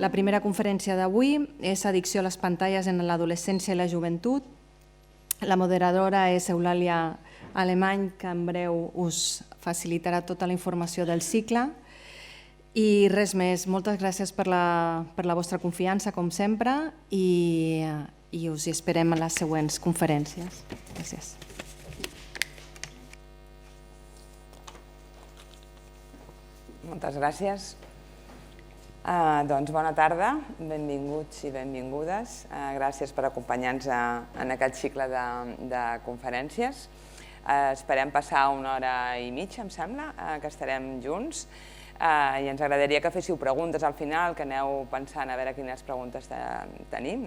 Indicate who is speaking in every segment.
Speaker 1: La primera conferència d'avui és Addicció a les pantalles en l'adolescència i la joventut. La moderadora és Eulàlia Alemany, que en breu us facilitarà tota la informació del cicle. I res més, moltes gràcies per la vostra confiança, com sempre, i us hi esperem a les següents conferències. Gràcies.
Speaker 2: Moltes gràcies. Doncs bona tarda, benvinguts i benvingudes. Gràcies per acompanyar-nos en aquest cicle de conferències. Esperem passar una hora i mitja, em sembla, que estarem junts. I ens agradaria que féssiu preguntes al final, que aneu pensant a veure quines preguntes tenim.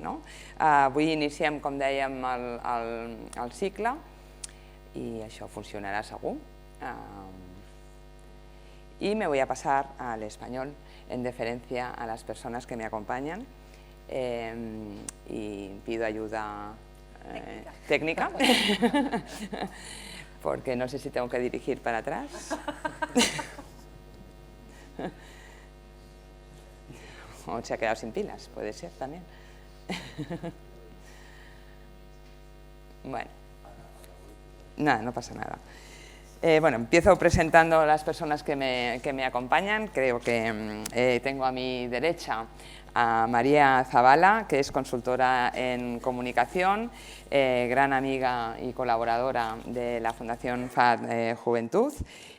Speaker 2: Avui iniciem, com dèiem, el cicle i això funcionarà segur. Y me voy a pasar al español en deferencia a las personas que me acompañan y pido ayuda técnica porque no sé si tengo que dirigir para atrás. O se ha quedado sin pilas, puede ser también. Bueno, nada, no pasa nada. Bueno, empiezo presentando a las personas que me acompañan. Creo que tengo a mi derecha a María Zavala, que es consultora en comunicación, gran amiga y colaboradora de la Fundación FAD Juventud,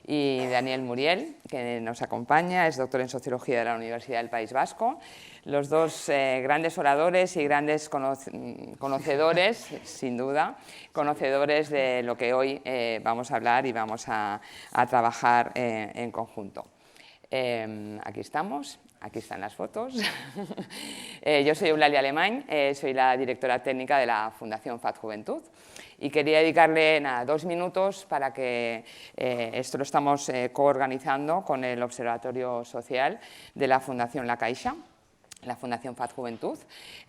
Speaker 2: y Daniel Muriel, que nos acompaña, es doctor en Sociología de la Universidad del País Vasco. Los dos grandes oradores y grandes conocedores, sin duda, conocedores de lo que hoy vamos a hablar y vamos a trabajar en conjunto. Aquí estamos. Aquí están las fotos. Yo soy Eulàlia Alemany, soy la directora técnica de la Fundación FAD Juventud y quería dedicarle 2 minutos para que esto lo estamos coorganizando con el Observatorio Social de la Fundación La Caixa, la Fundación FAD Juventud.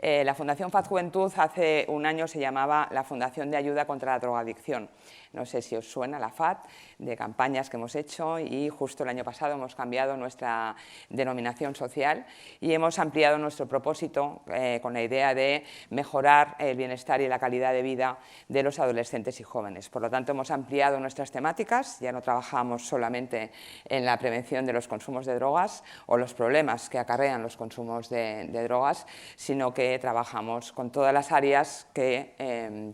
Speaker 2: La Fundación FAD Juventud hace un año se llamaba la Fundación de Ayuda contra la Drogadicción. No sé si os suena la FAD, de campañas que hemos hecho, y justo el año pasado hemos cambiado nuestra denominación social y hemos ampliado nuestro propósito con la idea de mejorar el bienestar y la calidad de vida de los adolescentes y jóvenes. Por lo tanto, hemos ampliado nuestras temáticas, ya no trabajamos solamente en la prevención de los consumos de drogas o los problemas que acarrean los consumos de drogas, sino que trabajamos con todas las áreas que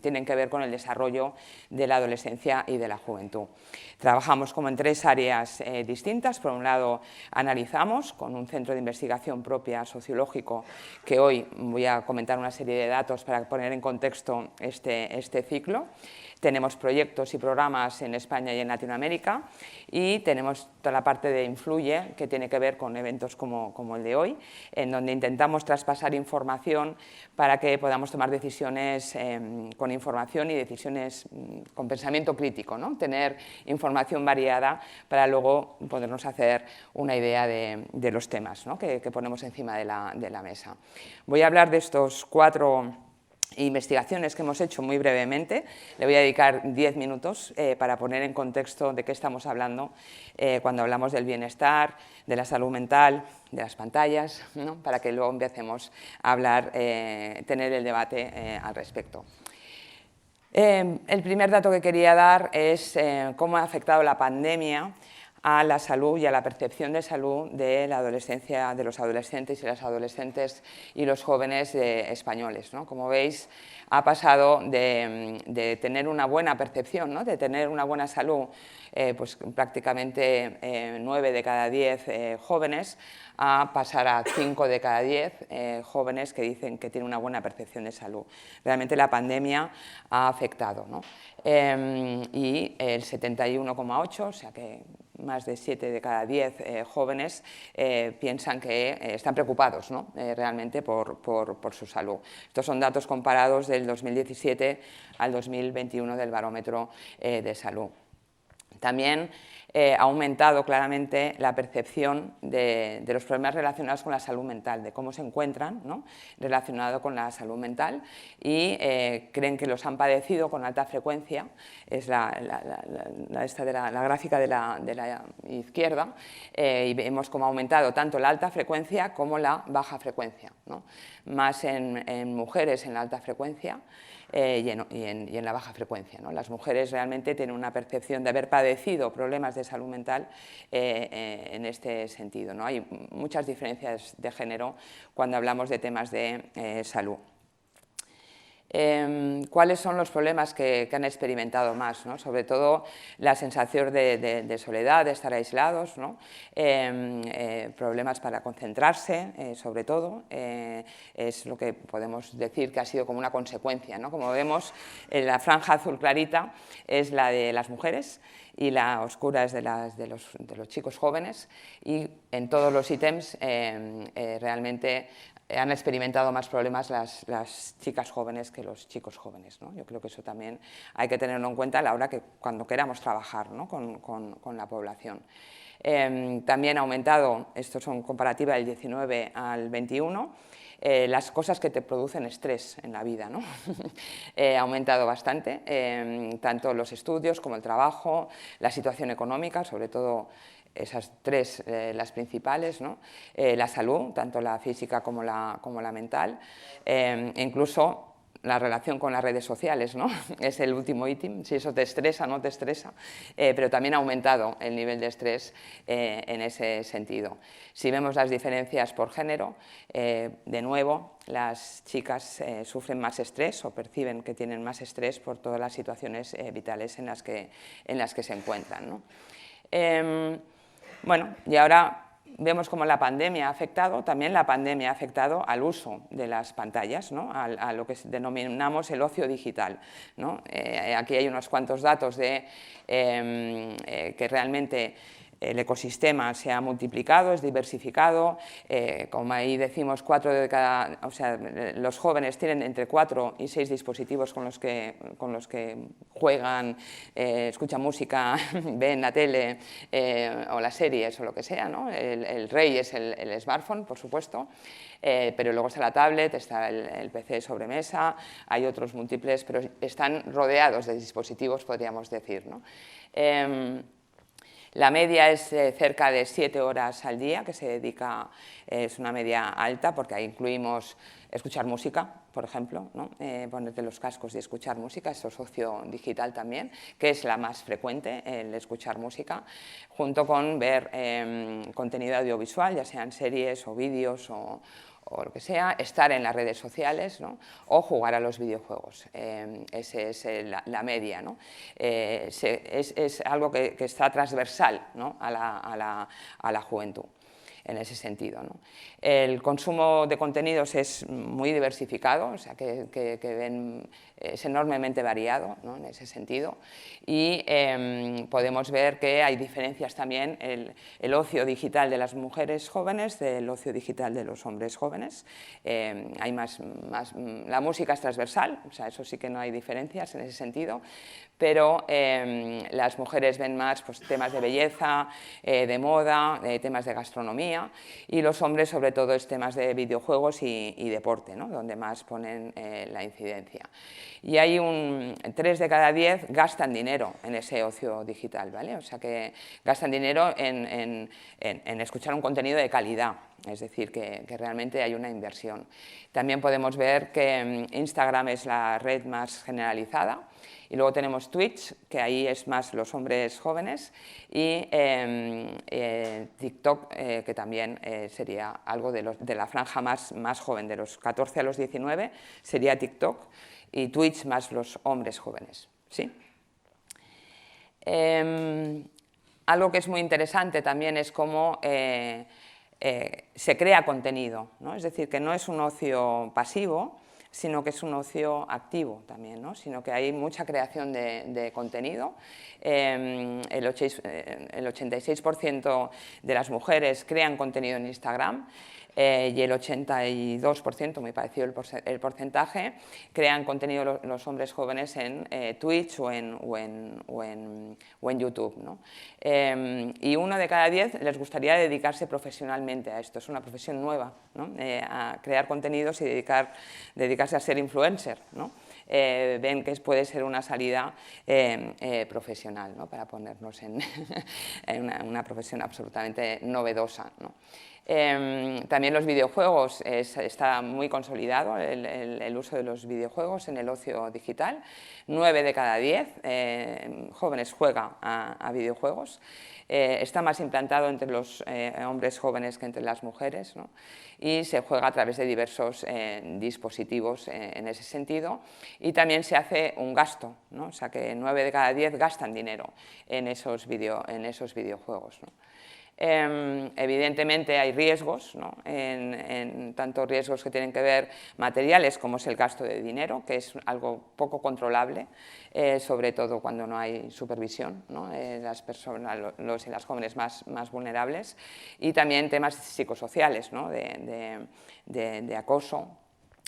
Speaker 2: tienen que ver con el desarrollo de la adolescencia y de la juventud. Trabajamos como en 3 áreas distintas. Por un lado, analizamos con un centro de investigación propia sociológico, que hoy voy a comentar una serie de datos para poner en contexto este ciclo. Tenemos proyectos y programas en España y en Latinoamérica y tenemos toda la parte de Influye, que tiene que ver con eventos como el de hoy, en donde intentamos traspasar información para que podamos tomar decisiones con información y decisiones con pensamiento crítico, ¿no? Tener información variada para luego podernos hacer una idea de los temas, ¿no? que ponemos encima de la mesa. Voy a hablar de estos 4 investigaciones que hemos hecho muy brevemente. Le voy a dedicar 10 minutos para poner en contexto de qué estamos hablando cuando hablamos del bienestar, de la salud mental, de las pantallas, ¿no? Para que luego empecemos a hablar, tener el debate al respecto. El primer dato que quería dar es cómo ha afectado la pandemia a la salud y a la percepción de salud de la adolescencia, de los adolescentes y las adolescentes y los jóvenes españoles, ¿no? Como veis, ha pasado de tener una buena percepción, ¿no? De tener una buena salud, pues prácticamente 9 de cada 10 jóvenes, a pasar a 5 de cada 10 jóvenes que dicen que tienen una buena percepción de salud. Realmente la pandemia ha afectado, ¿no? Y el 71,8, o sea que más de 7 de cada 10 jóvenes piensan que están preocupados, ¿no? Realmente por su salud. Estos son datos comparados del 2017 al 2021 del Barómetro de Salud. También ha aumentado claramente la percepción de los problemas relacionados con la salud mental, de cómo se encuentran, ¿no?, relacionado con la salud mental, y creen que los han padecido con alta frecuencia. Es la gráfica de la izquierda, y vemos cómo ha aumentado tanto la alta frecuencia como la baja frecuencia, ¿no?, más en mujeres en la alta frecuencia y en la baja frecuencia, ¿no? Las mujeres realmente tienen una percepción de haber padecido problemas de salud mental en este sentido, ¿no? Hay muchas diferencias de género cuando hablamos de temas de salud. ¿Cuáles son los problemas que han experimentado más, ¿no? Sobre todo la sensación de soledad, de estar aislados, ¿no? Problemas para concentrarse, sobre todo, es lo que podemos decir que ha sido como una consecuencia, ¿no? Como vemos, la franja azul clarita es la de las mujeres y la oscura es de los chicos jóvenes, y en todos los ítems realmente han experimentado más problemas las chicas jóvenes que los chicos jóvenes, ¿no? Yo creo que eso también hay que tenerlo en cuenta a la hora cuando queramos trabajar, ¿no?, con la población. También ha aumentado, estos son comparativa del 19 al 21, las cosas que te producen estrés en la vida, ¿no? Ha aumentado bastante, tanto los estudios como el trabajo, la situación económica, sobre todo esas tres, las principales, ¿no? La salud, tanto la física como la mental, incluso la relación con las redes sociales, ¿no? Es el último ítem, si eso te estresa o no te estresa, pero también ha aumentado el nivel de estrés en ese sentido. Si vemos las diferencias por género, de nuevo, las chicas sufren más estrés o perciben que tienen más estrés por todas las situaciones vitales en las que se encuentran, ¿no? Bueno, y ahora vemos cómo la pandemia ha afectado, también la pandemia ha afectado al uso de las pantallas, ¿no?, a lo que denominamos el ocio digital, ¿no? Aquí hay unos cuantos datos de que realmente el ecosistema se ha multiplicado, es diversificado, como ahí decimos, los jóvenes tienen entre 4 y 6 dispositivos con los que juegan, escuchan música, ven la tele o las series o lo que sea, ¿no? El rey es el smartphone, por supuesto, pero luego está la tablet, está el PC sobremesa, hay otros múltiples, pero están rodeados de dispositivos, podríamos decir, ¿no? La media es cerca de 7 horas al día que se dedica, es una media alta porque ahí incluimos escuchar música, por ejemplo, ¿no? Ponerte los cascos y escuchar música, eso es ocio digital también, que es la más frecuente, el escuchar música, junto con ver contenido audiovisual, ya sean series o vídeos o lo que sea, estar en las redes sociales, ¿no?, o jugar a los videojuegos. Esa es la media, ¿no? Es algo que está transversal, ¿no?, a la juventud en ese sentido, ¿no? El consumo de contenidos es muy diversificado, o sea es enormemente variado, ¿no?, en ese sentido, y podemos ver que hay diferencias también el ocio digital de las mujeres jóvenes del ocio digital de los hombres jóvenes. Hay la música es transversal, o sea, eso sí que no hay diferencias en ese sentido, pero las mujeres ven más, pues, temas de belleza, de moda, temas de gastronomía, y los hombres sobre todo es temas de videojuegos y deporte, ¿no?, donde más ponen la incidencia. Y hay 3 de cada 10 gastan dinero en ese ocio digital, ¿vale? O sea que gastan dinero en escuchar un contenido de calidad, es decir, que realmente hay una inversión. También podemos ver que Instagram es la red más generalizada, y luego tenemos Twitch, que ahí es más los hombres jóvenes, y TikTok, que también sería algo de la franja más joven, de los 14 a los 19, sería TikTok, y Twitch más los hombres jóvenes, ¿sí? Algo que es muy interesante también es cómo se crea contenido, ¿no? Es decir, que no es un ocio pasivo, sino que es un ocio activo también, ¿no? Sino que hay mucha creación de contenido. El 86% de las mujeres crean contenido en Instagram, y el 82%, muy parecido el porcentaje, crean contenido los hombres jóvenes en Twitch o en YouTube, ¿no? Y 1 de cada 10 les gustaría dedicarse profesionalmente a esto, es una profesión nueva, ¿no? A crear contenidos y dedicarse a ser influencer, ¿no? Ven que puede ser una salida profesional, ¿no? Para ponernos en una profesión absolutamente novedosa, ¿no? También los videojuegos, está muy consolidado el uso de los videojuegos en el ocio digital. 9 de cada 10 jóvenes juegan a videojuegos. Está más implantado entre los hombres jóvenes que entre las mujeres, ¿no? Y se juega a través de diversos dispositivos en ese sentido, y también se hace un gasto, ¿no? O sea que 9 de cada 10 gastan dinero en esos videojuegos, ¿no? Evidentemente hay riesgos, ¿no? Tanto riesgos que tienen que ver materiales, como es el gasto de dinero, que es algo poco controlable, sobre todo cuando no hay supervisión, ¿no? Las personas, los y las jóvenes más vulnerables, y también temas psicosociales, ¿no? de acoso,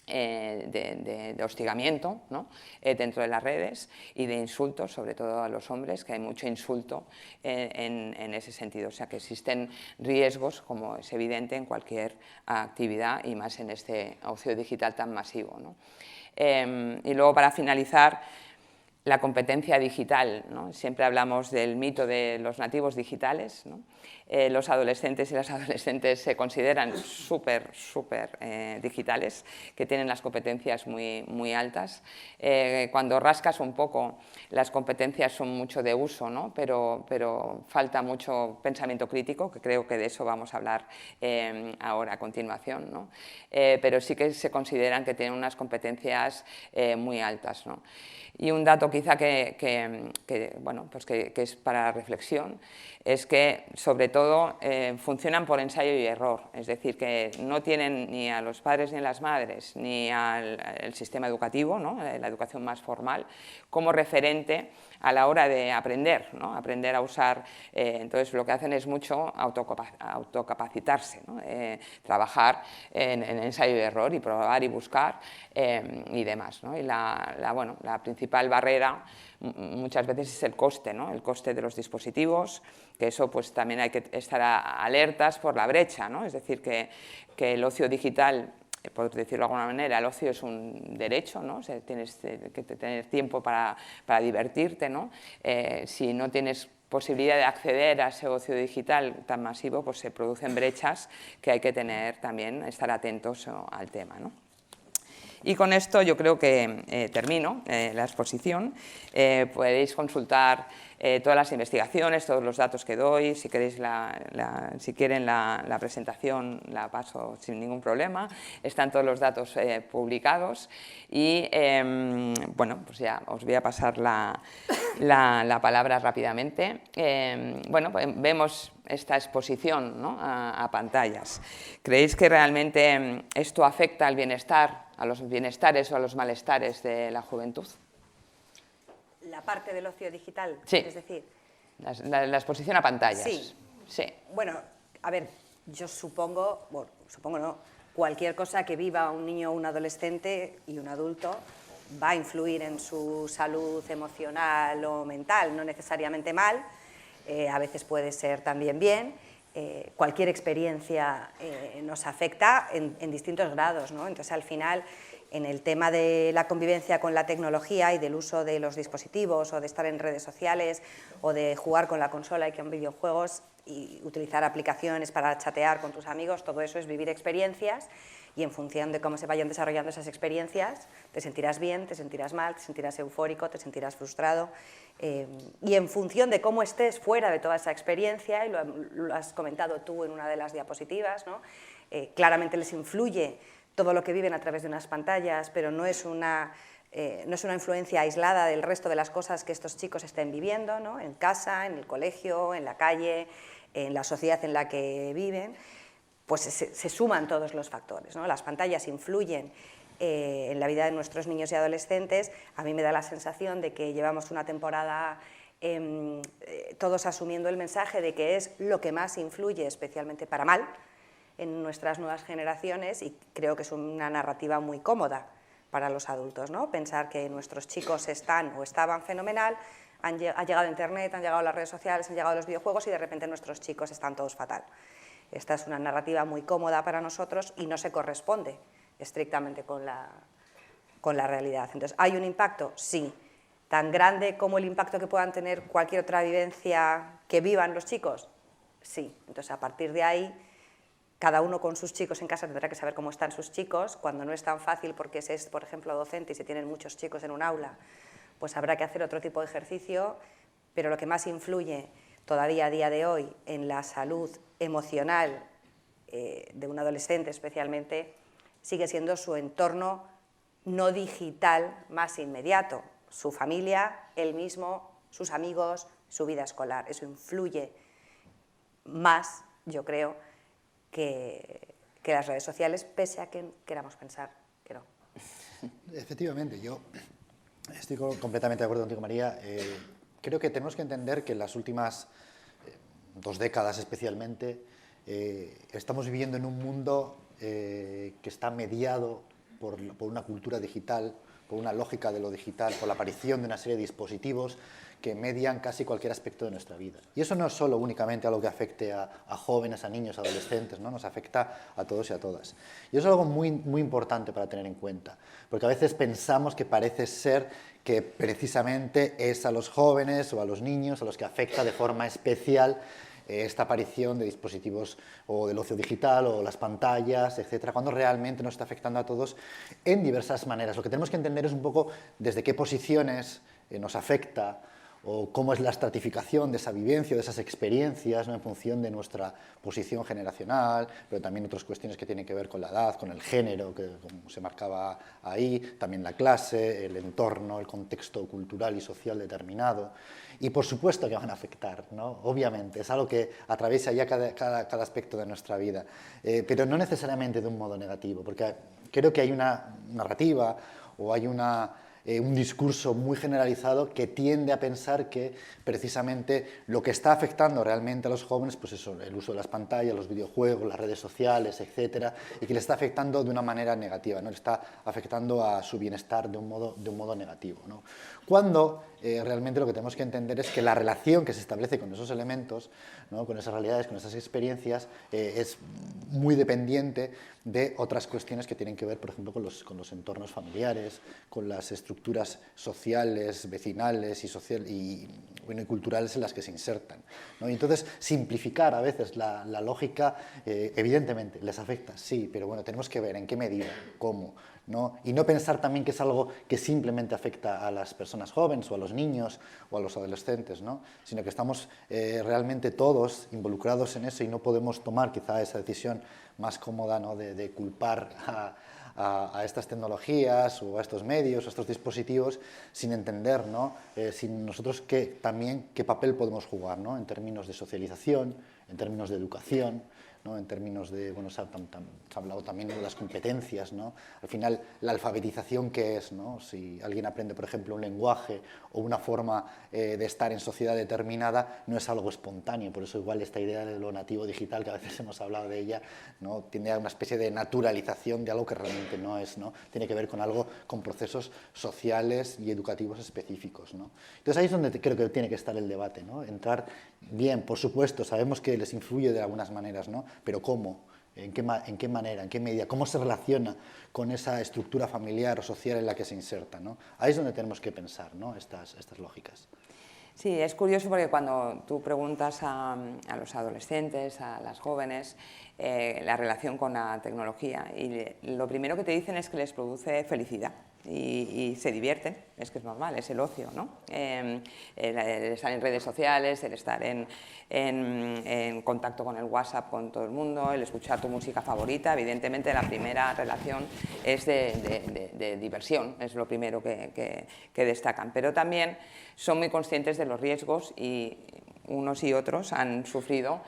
Speaker 2: de hostigamiento, ¿no? Dentro de las redes, y de insultos, sobre todo a los hombres, que hay mucho insulto en ese sentido. O sea que existen riesgos, como es evidente en cualquier actividad, y más en este ocio digital tan masivo, ¿no? Y luego, para finalizar, la competencia digital, ¿no? Siempre hablamos del mito de los nativos digitales, ¿no? Los adolescentes y las adolescentes se consideran súper digitales, que tienen las competencias muy altas. Cuando rascas un poco, las competencias son mucho de uso, ¿no? pero falta mucho pensamiento crítico, que creo que de eso vamos a hablar ahora a continuación, ¿no? Pero sí que se consideran que tienen unas competencias muy altas, ¿no? Y un dato quizá bueno, pues que es para reflexión, es que sobre todo funcionan por ensayo y error, es decir, que no tienen ni a los padres ni a las madres ni al sistema educativo, ¿no? La educación más formal, como referente a la hora de aprender, ¿no? Aprender a usar. Entonces lo que hacen es mucho autocapacitarse, ¿no? Trabajar en ensayo y error, y probar y buscar y demás, ¿no? Y la principal barrera muchas veces es el coste, ¿no? El coste de los dispositivos, que eso pues también hay que estar alertas por la brecha, ¿no? Es decir, que el ocio digital, por decirlo de alguna manera, el ocio es un derecho, ¿no? O sea, tienes que tener tiempo para divertirte, ¿no? Si no tienes posibilidad de acceder a ese ocio digital tan masivo, pues se producen brechas que hay que también estar atentos al tema, ¿no? Y con esto yo creo que termino la exposición. Podéis consultar todas las investigaciones, todos los datos que doy. Si queréis si quieren la presentación, la paso sin ningún problema. Están todos los datos publicados. Y bueno, pues ya os voy a pasar la palabra rápidamente. Bueno, pues vemos esta exposición, ¿no? a pantallas. ¿Creéis que realmente esto afecta al bienestar, a los bienestares o a los malestares de la juventud?
Speaker 3: La parte del ocio digital,
Speaker 2: sí.
Speaker 3: Es decir...
Speaker 2: La exposición a pantallas.
Speaker 3: Sí.
Speaker 2: Sí.
Speaker 3: Bueno, a ver, yo supongo, bueno, supongo no, cualquier cosa que viva un niño, un adolescente y un adulto va a influir en su salud emocional o mental, no necesariamente mal, a veces puede ser también bien. Cualquier experiencia nos afecta en distintos grados, ¿no? Entonces, al final, en el tema de la convivencia con la tecnología y del uso de los dispositivos, o de estar en redes sociales, o de jugar con la consola y con videojuegos, y utilizar aplicaciones para chatear con tus amigos, todo eso es vivir experiencias, y en función de cómo se vayan desarrollando esas experiencias, te sentirás bien, te sentirás mal, te sentirás eufórico, te sentirás frustrado, y en función de cómo estés fuera de toda esa experiencia, y lo has comentado tú en una de las diapositivas, ¿no? Claramente les influye todo lo que viven a través de unas pantallas, pero no es una influencia aislada del resto de las cosas que estos chicos estén viviendo, ¿no? En casa, en el colegio, en la calle, en la sociedad en la que viven. Pues se suman todos los factores, ¿no? Las pantallas influyen en la vida de nuestros niños y adolescentes. A mí me da la sensación de que llevamos una temporada todos asumiendo el mensaje de que es lo que más influye, especialmente para mal, en nuestras nuevas generaciones y creo que es una narrativa muy cómoda para los adultos, ¿no? Pensar que nuestros chicos están o estaban fenomenal, ha llegado Internet, han llegado las redes sociales, han llegado los videojuegos y de repente nuestros chicos están todos fatal. Esta es una narrativa muy cómoda para nosotros y no se corresponde estrictamente con la realidad. Entonces, ¿hay un impacto? Sí. ¿Tan grande como el impacto que puedan tener cualquier otra vivencia que vivan los chicos? Sí. Entonces, a partir de ahí, cada uno con sus chicos en casa tendrá que saber cómo están sus chicos. Cuando no es tan fácil porque se es, por ejemplo, docente y se tienen muchos chicos en un aula, pues habrá que hacer otro tipo de ejercicio, pero lo que más influye todavía a día de hoy en la salud emocional de un adolescente especialmente, sigue siendo su entorno no digital más inmediato, su familia, él mismo, sus amigos, su vida escolar. Eso influye más, yo creo, que las redes sociales, pese a que queramos pensar que no.
Speaker 4: Efectivamente, yo estoy completamente de acuerdo contigo, María. Creo que tenemos que entender que en las últimas 2 décadas especialmente estamos viviendo en un mundo que está mediado por una cultura digital, por una lógica de lo digital, por la aparición de una serie de dispositivos que median casi cualquier aspecto de nuestra vida. Y eso no es solo únicamente algo que afecte a jóvenes, a niños, a adolescentes, ¿no? Nos afecta a todos y a todas. Y eso es algo muy, muy importante para tener en cuenta, porque a veces pensamos que parece ser que precisamente es a los jóvenes o a los niños a los que afecta de forma especial esta aparición de dispositivos o del ocio digital o las pantallas, etcétera, cuando realmente nos está afectando a todos en diversas maneras. Lo que tenemos que entender es un poco desde qué posiciones nos afecta o cómo es la estratificación de esa vivencia, de esas experiencias, ¿no? En función de nuestra posición generacional, pero también otras cuestiones que tienen que ver con la edad, con el género, que como se marcaba ahí, también la clase, el entorno, el contexto cultural y social determinado. Y por supuesto que van a afectar, ¿no? Obviamente, es algo que atraviesa ya cada aspecto de nuestra vida, pero no necesariamente de un modo negativo, porque creo que hay una narrativa o hay un discurso muy generalizado que tiende a pensar que precisamente lo que está afectando realmente a los jóvenes, pues eso, el uso de las pantallas, los videojuegos, las redes sociales, etcétera, y que le está afectando de una manera negativa, ¿no? Le está afectando a su bienestar de un modo negativo, ¿no? Cuando realmente lo que tenemos que entender es que la relación que se establece con esos elementos, ¿no? Con esas realidades, con esas experiencias, es muy dependiente de otras cuestiones que tienen que ver, por ejemplo, con los entornos familiares, con las estructuras sociales, vecinales y culturales en las que se insertan, ¿no? Y entonces, simplificar a veces la lógica, evidentemente, les afecta, sí, pero bueno, tenemos que ver en qué medida, cómo, ¿no? Y no pensar también que es algo que simplemente afecta a las personas jóvenes o a los niños o a los adolescentes, ¿no? Sino que estamos realmente todos involucrados en eso y no podemos tomar quizá esa decisión más cómoda, ¿no? de culpar a estas tecnologías o a estos medios, a estos dispositivos, sin entender, ¿no? Sin nosotros también qué papel podemos jugar, ¿no? En términos de socialización, en términos de educación, ¿no? En términos de, bueno, se ha hablado también de las competencias, ¿no? Al final, la alfabetización, ¿qué es, ¿no? Si alguien aprende, por ejemplo, un lenguaje o una forma de estar en sociedad determinada, no es algo espontáneo. Por eso igual esta idea de lo nativo digital, que a veces hemos hablado de ella, ¿no? Tiende a una especie de naturalización de algo que realmente no es, ¿no? Tiene que ver con procesos sociales y educativos específicos, ¿no? Entonces ahí es donde creo que tiene que estar el debate, ¿no? Entrar bien, por supuesto, sabemos que les influye de algunas maneras, ¿no? Pero ¿cómo? ¿En qué manera? ¿En qué medida? ¿Cómo se relaciona con esa estructura familiar o social en la que se inserta, ¿no? Ahí es donde tenemos que pensar, ¿no? Estas lógicas.
Speaker 2: Sí, es curioso porque cuando tú preguntas a los adolescentes, a las jóvenes, la relación con la tecnología, y lo primero que te dicen es que les produce felicidad y se divierten, es que es normal, es el ocio, ¿no? El estar en redes sociales, el estar en contacto con el WhatsApp con todo el mundo, el escuchar tu música favorita. Evidentemente la primera relación es de diversión, es lo primero que destacan, pero también son muy conscientes de los riesgos y unos y otros han sufrido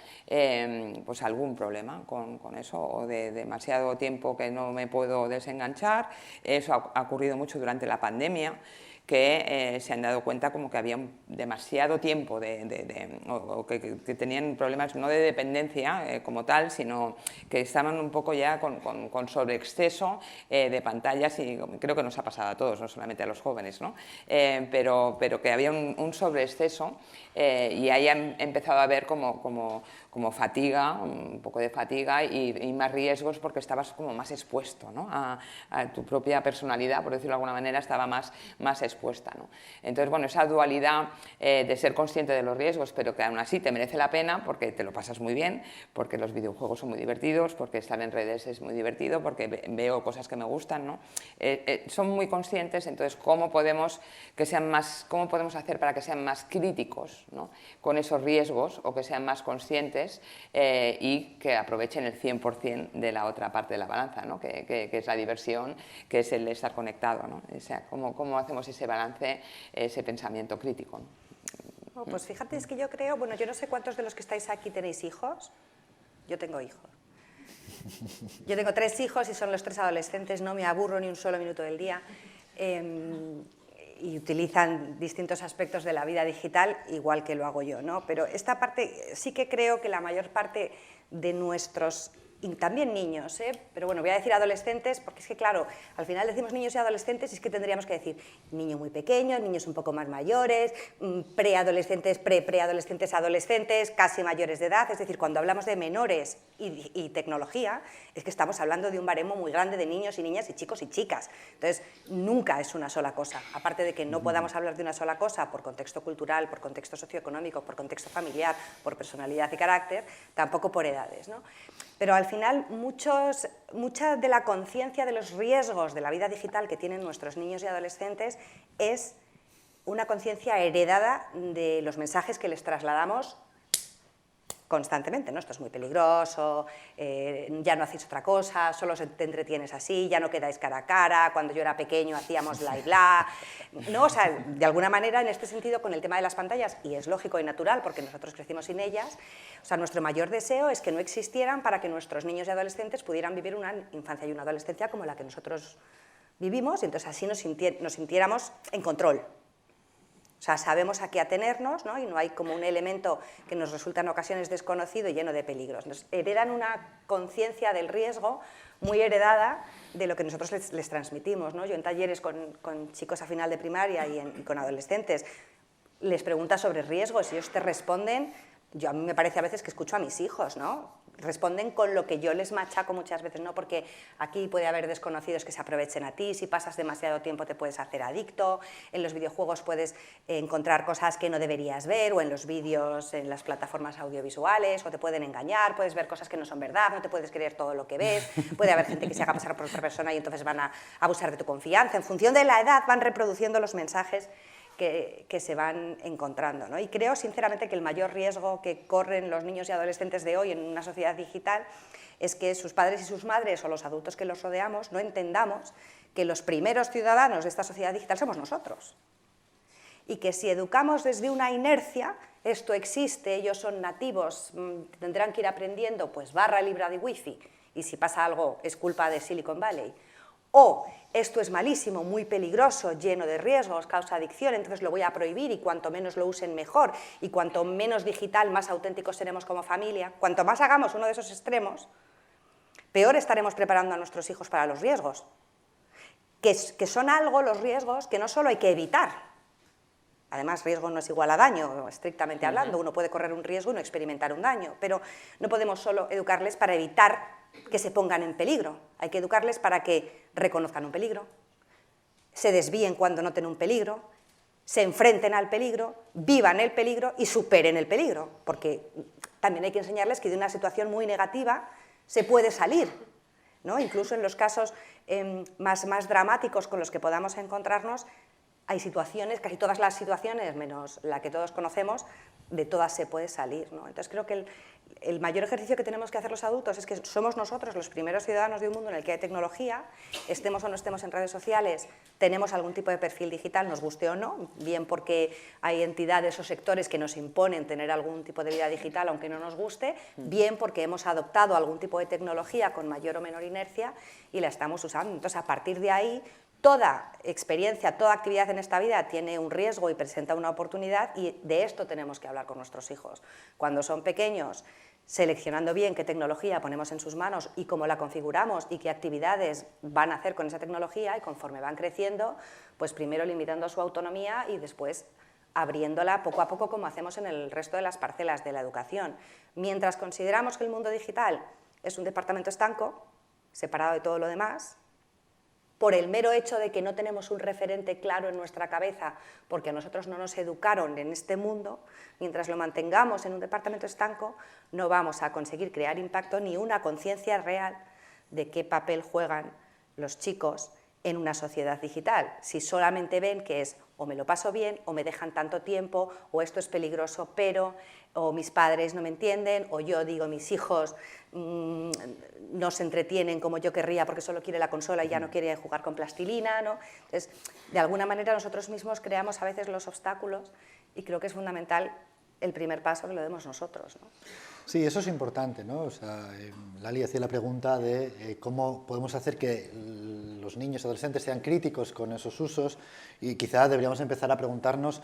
Speaker 2: pues algún problema con eso, o de demasiado tiempo que no me puedo desenganchar. Eso ha ocurrido mucho durante la pandemia, que se han dado cuenta como que había demasiado tiempo o que tenían problemas no de dependencia como tal, sino que estaban un poco ya con sobreexceso de pantallas, y creo que nos ha pasado a todos, no solamente a los jóvenes, ¿no? Pero que había un sobreexceso, y ahí han empezado a ver como fatiga, un poco de fatiga y más riesgos, porque estabas como más expuesto, ¿no? a tu propia personalidad, por decirlo de alguna manera, estaba más expuesta, ¿no? Entonces, bueno, esa dualidad de ser consciente de los riesgos, pero que aún así te merece la pena porque te lo pasas muy bien, porque los videojuegos son muy divertidos, porque estar en redes es muy divertido, porque veo cosas que me gustan, ¿no? Son muy conscientes. Entonces, ¿cómo podemos hacer para que sean más críticos, ¿no? con esos riesgos, o que sean más conscientes y que aprovechen el 100% de la otra parte de la balanza, ¿no? que es la diversión, que es el estar conectado, ¿no? O sea, ¿cómo hacemos ese balance, ese pensamiento crítico, ¿no?
Speaker 3: Oh, pues fíjate, es que yo creo, bueno, yo no sé cuántos de los que estáis aquí tenéis hijos. Yo tengo hijos. Yo tengo 3 hijos y son los 3 adolescentes, no me aburro ni un solo minuto del día. Y utilizan distintos aspectos de la vida digital, igual que lo hago yo, ¿no? Pero esta parte sí que creo que la mayor parte de nuestros, y también niños, pero bueno, voy a decir adolescentes, porque es que claro, al final decimos niños y adolescentes y es que tendríamos que decir niños muy pequeños, niños un poco más mayores, preadolescentes, preadolescentes, adolescentes, casi mayores de edad. Es decir, cuando hablamos de menores y tecnología, es que estamos hablando de un baremo muy grande de niños y niñas y chicos y chicas. Entonces, nunca es una sola cosa. Aparte de que no podamos hablar de una sola cosa por contexto cultural, por contexto socioeconómico, por contexto familiar, por personalidad y carácter, tampoco por edades, ¿no? Pero al final, mucha de la conciencia de los riesgos de la vida digital que tienen nuestros niños y adolescentes es una conciencia heredada de los mensajes que les trasladamos constantemente, ¿no? Esto es muy peligroso, ya no hacéis otra cosa, solo te entretienes así, ya no quedáis cara a cara, cuando yo era pequeño hacíamos bla y bla, ¿no? O sea, de alguna manera, en este sentido, con el tema de las pantallas, y es lógico y natural porque nosotros crecimos sin ellas, o sea, nuestro mayor deseo es que no existieran para que nuestros niños y adolescentes pudieran vivir una infancia y una adolescencia como la que nosotros vivimos, y entonces así nos sintiéramos en control. O sea, sabemos a qué atenernos, ¿no? Y no hay como un elemento que nos resulta en ocasiones desconocido y lleno de peligros. Nos heredan una conciencia del riesgo muy heredada de lo que nosotros les transmitimos, ¿no? Yo en talleres con chicos a final de primaria y con adolescentes les preguntas sobre riesgos y ellos te responden. A mí me parece a veces que escucho a mis hijos, ¿no? Responden con lo que yo les machaco muchas veces, ¿no? Porque aquí puede haber desconocidos que se aprovechen a ti, si pasas demasiado tiempo te puedes hacer adicto, en los videojuegos puedes encontrar cosas que no deberías ver, o en los vídeos, en las plataformas audiovisuales, o te pueden engañar, puedes ver cosas que no son verdad, no te puedes creer todo lo que ves, puede haber gente que se haga pasar por otra persona y entonces van a abusar de tu confianza. En función de la edad van reproduciendo los mensajes que se van encontrando, ¿no? Y creo sinceramente que el mayor riesgo que corren los niños y adolescentes de hoy en una sociedad digital es que sus padres y sus madres o los adultos que los rodeamos no entendamos que los primeros ciudadanos de esta sociedad digital somos nosotros. Y que si educamos desde una inercia, esto existe, ellos son nativos, tendrán que ir aprendiendo, pues barra libre de wifi, y si pasa algo es culpa de Silicon Valley. O esto es malísimo, muy peligroso, lleno de riesgos, causa adicción, entonces lo voy a prohibir y cuanto menos lo usen mejor y cuanto menos digital, más auténticos seremos como familia. Cuanto más hagamos uno de esos extremos, peor estaremos preparando a nuestros hijos para los riesgos. Que son algo, los riesgos, que no solo hay que evitar. Además, riesgo no es igual a daño, estrictamente hablando. Uno puede correr un riesgo y no experimentar un daño, pero no podemos solo educarles para evitar que se pongan en peligro. Hay que educarles para que reconozcan un peligro, se desvíen cuando noten un peligro, se enfrenten al peligro, vivan el peligro y superen el peligro, porque también hay que enseñarles que de una situación muy negativa se puede salir, ¿no? Incluso en los casos más dramáticos con los que podamos encontrarnos, hay situaciones, casi todas las situaciones, menos la que todos conocemos, de todas se puede salir, ¿no? Entonces creo que el mayor ejercicio que tenemos que hacer los adultos es que somos nosotros los primeros ciudadanos de un mundo en el que hay tecnología, estemos o no estemos en redes sociales, tenemos algún tipo de perfil digital, nos guste o no, bien porque hay entidades o sectores que nos imponen tener algún tipo de vida digital aunque no nos guste, bien porque hemos adoptado algún tipo de tecnología con mayor o menor inercia y la estamos usando. Entonces, a partir de ahí, toda experiencia, toda actividad en esta vida tiene un riesgo y presenta una oportunidad, y de esto tenemos que hablar con nuestros hijos. Cuando son pequeños, seleccionando bien qué tecnología ponemos en sus manos y cómo la configuramos y qué actividades van a hacer con esa tecnología, y conforme van creciendo, pues primero limitando su autonomía y después abriéndola poco a poco, como hacemos en el resto de las parcelas de la educación. Mientras consideramos que el mundo digital es un departamento estanco, separado de todo lo demás, por el mero hecho de que no tenemos un referente claro en nuestra cabeza, porque a nosotros no nos educaron en este mundo, mientras lo mantengamos en un departamento estanco, no vamos a conseguir crear impacto ni una conciencia real de qué papel juegan los chicos en una sociedad digital. Si solamente ven que es o me lo paso bien, o me dejan tanto tiempo, o esto es peligroso, pero, o mis padres no me entienden, o yo digo mis hijos no se entretienen como yo querría porque solo quiere la consola y ya no quiere jugar con plastilina, ¿no? Entonces, de alguna manera nosotros mismos creamos a veces los obstáculos, y creo que es fundamental el primer paso que lo demos nosotros, ¿no?
Speaker 4: Sí, eso es importante, ¿no? O sea, Lali hacía la pregunta de cómo podemos hacer que los niños y adolescentes sean críticos con esos usos, y quizá deberíamos empezar a preguntarnos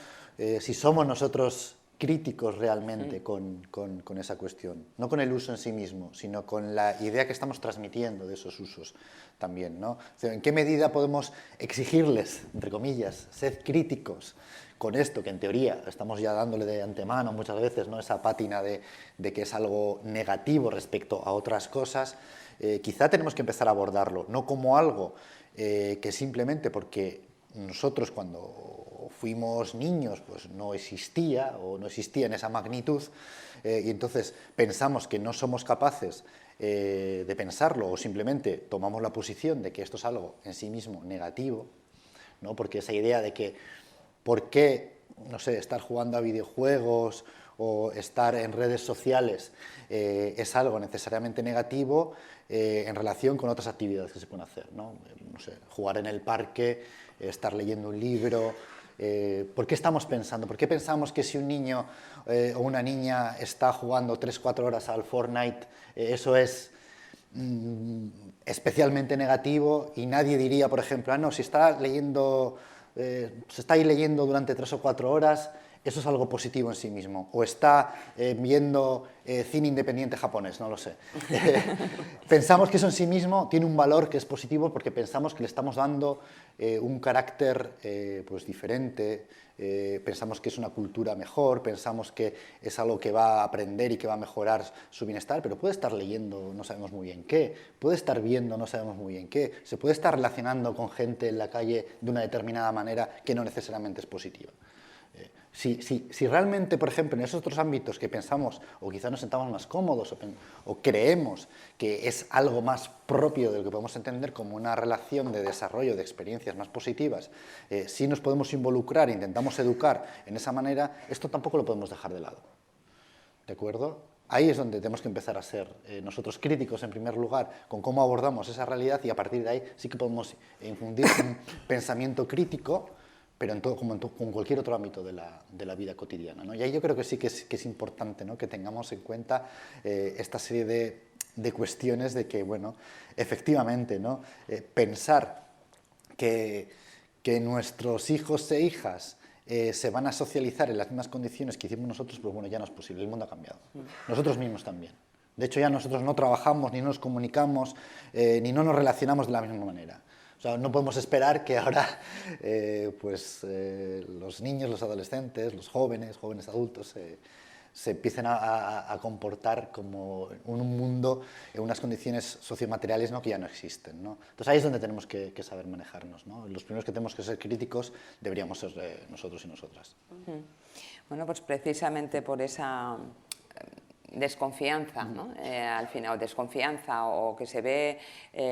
Speaker 4: si somos nosotros críticos realmente con esa cuestión, no con el uso en sí mismo, sino con la idea que estamos transmitiendo de esos usos también, ¿no? O sea, ¿en qué medida podemos exigirles, entre comillas, sed críticos con esto, que en teoría estamos ya dándole de antemano muchas veces, ¿no? Esa pátina de que es algo negativo respecto a otras cosas? Quizá tenemos que empezar a abordarlo, no como algo que simplemente porque nosotros cuando fuimos niños pues no existía, o no existía en esa magnitud, y entonces pensamos que no somos capaces de pensarlo, o simplemente tomamos la posición de que esto es algo en sí mismo negativo, ¿no? Porque esa idea de que ¿por qué, no sé, estar jugando a videojuegos o estar en redes sociales es algo necesariamente negativo en relación con otras actividades que se pueden hacer, ¿no? No sé, jugar en el parque, estar leyendo un libro? ¿Por qué estamos pensando? ¿Por qué pensamos que si un niño o una niña está jugando 3-4 horas al Fortnite, eso es especialmente negativo, y nadie diría, por ejemplo, no, si está leyendo... se está ahí leyendo durante 3 o 4 horas, eso es algo positivo en sí mismo, o está viendo cine independiente japonés, no lo sé. Pensamos que eso en sí mismo tiene un valor que es positivo porque pensamos que le estamos dando un carácter pues diferente, pensamos que es una cultura mejor, pensamos que es algo que va a aprender y que va a mejorar su bienestar, pero puede estar leyendo no sabemos muy bien qué, puede estar viendo no sabemos muy bien qué, se puede estar relacionando con gente en la calle de una determinada manera que no necesariamente es positiva. Si realmente, por ejemplo, en esos otros ámbitos que pensamos, o quizá nos sentamos más cómodos, o creemos que es algo más propio de lo que podemos entender como una relación de desarrollo de experiencias más positivas, si nos podemos involucrar, intentamos educar en esa manera, esto tampoco lo podemos dejar de lado. ¿De acuerdo? Ahí es donde tenemos que empezar a ser nosotros críticos, en primer lugar, con cómo abordamos esa realidad, y a partir de ahí sí que podemos infundir un pensamiento crítico, pero en todo, como en cualquier otro ámbito de la vida cotidiana, ¿no? Y ahí yo creo que sí que es importante, ¿no?, que tengamos en cuenta esta serie de cuestiones de que, bueno, efectivamente, ¿no?, pensar que nuestros hijos e hijas se van a socializar en las mismas condiciones que hicimos nosotros, pues bueno, ya no es posible, el mundo ha cambiado. Nosotros mismos también. De hecho, ya nosotros no trabajamos, ni nos comunicamos, ni no nos relacionamos de la misma manera. O sea, no podemos esperar que ahora los niños, los adolescentes, los jóvenes adultos se empiecen a comportar como un mundo en unas condiciones sociomateriales, ¿no?, que ya no existen, ¿no? Entonces ahí es donde tenemos que saber manejarnos, ¿no? Los primeros que tenemos que ser críticos deberíamos ser nosotros y nosotras.
Speaker 2: Bueno, pues precisamente por esa desconfianza, ¿no? Al final, desconfianza, o que se ve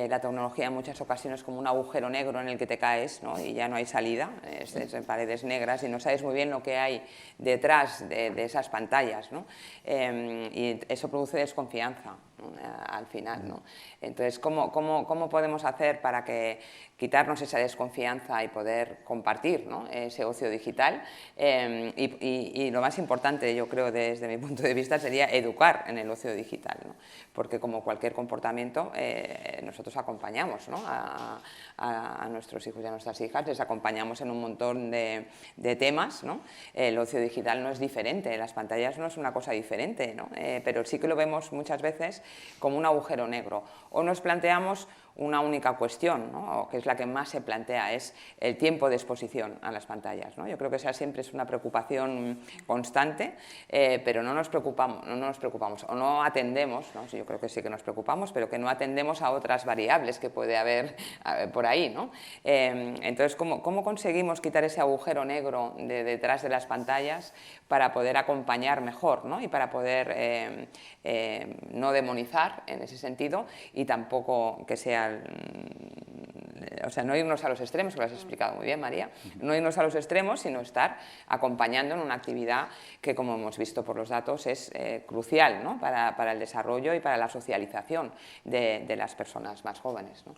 Speaker 2: la tecnología en muchas ocasiones como un agujero negro en el que te caes, ¿no?, y ya no hay salida, es paredes negras y no sabes muy bien lo que hay detrás de esas pantallas, ¿no? Y eso produce desconfianza, ¿no?, al final, ¿no? Entonces, ¿cómo podemos hacer para quitarnos esa desconfianza y poder compartir, ¿no?, ese ocio digital? Y lo más importante, yo creo, desde mi punto de vista, sería educar educar en el ocio digital, ¿no? Porque como cualquier comportamiento, nosotros acompañamos, ¿no? a nuestros hijos y a nuestras hijas, les acompañamos en un montón de temas, ¿no? El ocio digital no es diferente, las pantallas no es una cosa diferente, ¿no? Pero sí que lo vemos muchas veces como un agujero negro, o nos planteamos una única cuestión, ¿no? Que es la que más se plantea, es el tiempo de exposición a las pantallas, ¿no? Yo creo que esa siempre es una preocupación constante, pero no nos preocupamos o no atendemos, ¿no? Yo creo que sí que nos preocupamos, pero que no atendemos a otras variables que puede haber por ahí, ¿no? Entonces, ¿cómo conseguimos quitar ese agujero negro de detrás de las pantallas para poder acompañar mejor, ¿no? Y para poder no demonizar en ese sentido y tampoco que sea, o sea, no irnos a los extremos, que lo has explicado muy bien, María, no irnos a los extremos, sino estar acompañando en una actividad que, como hemos visto por los datos, es crucial, ¿no? para el desarrollo y para la socialización de las personas más jóvenes, ¿no?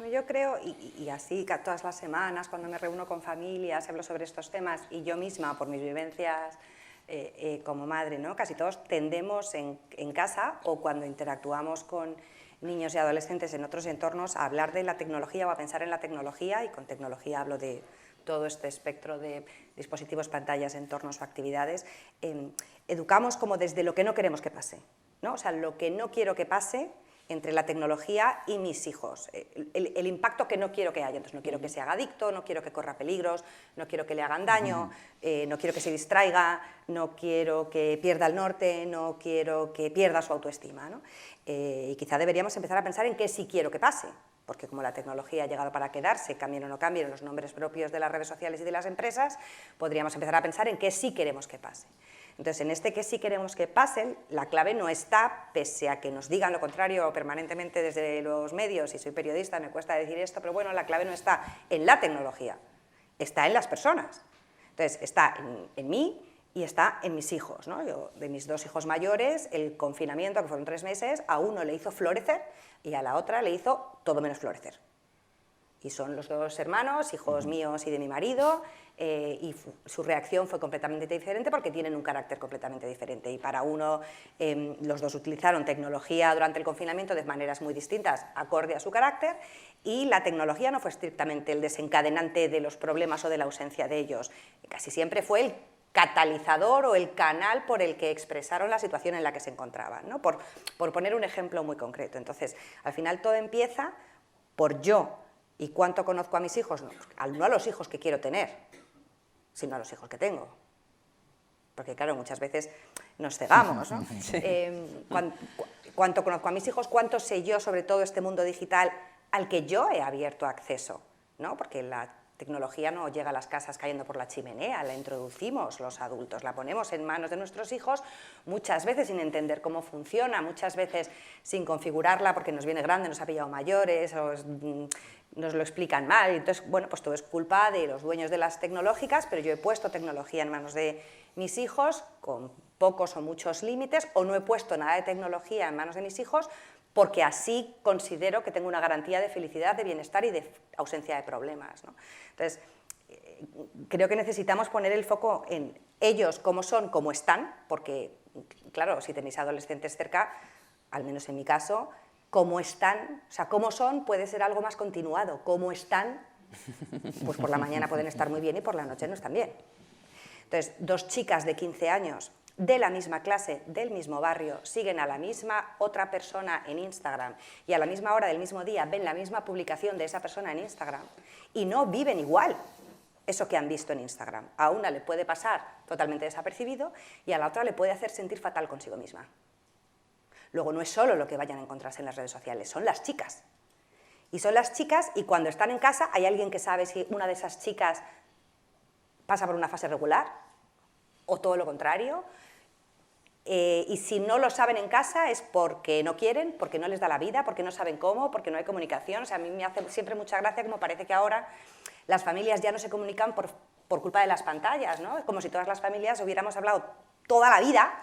Speaker 3: Yo creo, y así todas las semanas cuando me reúno con familias, hablo sobre estos temas, y yo misma, por mis vivencias como madre, ¿no? Casi todos tendemos en casa o cuando interactuamos con niños y adolescentes en otros entornos a hablar de la tecnología o a pensar en la tecnología, y con tecnología hablo de todo este espectro de dispositivos, pantallas, entornos o actividades, educamos como desde lo que no queremos que pase, ¿no? O sea, lo que no quiero que pase entre la tecnología y mis hijos, el impacto que no quiero que haya. Entonces, no quiero que se haga adicto, no quiero que corra peligros, no quiero que le hagan daño, no quiero que se distraiga, no quiero que pierda el norte, no quiero que pierda su autoestima, ¿no? Y quizá deberíamos empezar a pensar en qué sí quiero que pase, porque como la tecnología ha llegado para quedarse, cambien o no cambien los nombres propios de las redes sociales y de las empresas, podríamos empezar a pensar en qué sí queremos que pase. Entonces, en este que sí queremos que pasen, la clave no está, pese a que nos digan lo contrario permanentemente desde los medios, y soy periodista, me cuesta decir esto, pero bueno, la clave no está en la tecnología, está en las personas. Entonces, está en mí y está en mis hijos, ¿no? Yo, de mis dos hijos mayores, el confinamiento, que fueron 3 meses, a uno le hizo florecer y a la otra le hizo todo menos florecer. Y son los dos hermanos, hijos míos y de mi marido, y su reacción fue completamente diferente porque tienen un carácter completamente diferente. Y para uno, los dos utilizaron tecnología durante el confinamiento de maneras muy distintas, acorde a su carácter, y la tecnología no fue estrictamente el desencadenante de los problemas o de la ausencia de ellos. Casi siempre fue el catalizador o el canal por el que expresaron la situación en la que se encontraban, ¿no? Por poner un ejemplo muy concreto. Entonces, al final todo empieza por yo. ¿Y cuánto conozco a mis hijos? No a los hijos que quiero tener, sino a los hijos que tengo. Porque claro, muchas veces nos cegamos, ¿no? Sí. ¿Cuánto conozco a mis hijos? ¿Cuánto sé yo sobre todo este mundo digital al que yo he abierto acceso, ¿no? Porque la tecnología no llega a las casas cayendo por la chimenea, la introducimos los adultos, la ponemos en manos de nuestros hijos, muchas veces sin entender cómo funciona, muchas veces sin configurarla porque nos viene grande, nos ha pillado mayores, o nos lo explican mal. Entonces, bueno, pues todo es culpa de los dueños de las tecnológicas, pero yo he puesto tecnología en manos de mis hijos con pocos o muchos límites, o no he puesto nada de tecnología en manos de mis hijos porque así considero que tengo una garantía de felicidad, de bienestar y de ausencia de problemas, ¿no? Entonces, creo que necesitamos poner el foco en ellos, cómo son, cómo están, porque, claro, si tenéis adolescentes cerca, al menos en mi caso, cómo están, o sea, cómo son puede ser algo más continuado, cómo están, pues por la mañana pueden estar muy bien y por la noche no están bien. Entonces, 2 chicas de 15 años de la misma clase, del mismo barrio, siguen a la misma otra persona en Instagram y a la misma hora del mismo día ven la misma publicación de esa persona en Instagram y no viven igual eso que han visto en Instagram. A una le puede pasar totalmente desapercibido y a la otra le puede hacer sentir fatal consigo misma. Luego no es solo lo que vayan a encontrarse en las redes sociales, son las chicas. Y son las chicas y cuando están en casa hay alguien que sabe si una de esas chicas pasa por una fase regular o todo lo contrario. Y si no lo saben en casa es porque no quieren, porque no les da la vida, porque no saben cómo, porque no hay comunicación. O sea, a mí me hace siempre mucha gracia como parece que ahora las familias ya no se comunican por culpa de las pantallas, ¿no? Como si todas las familias hubiéramos hablado toda la vida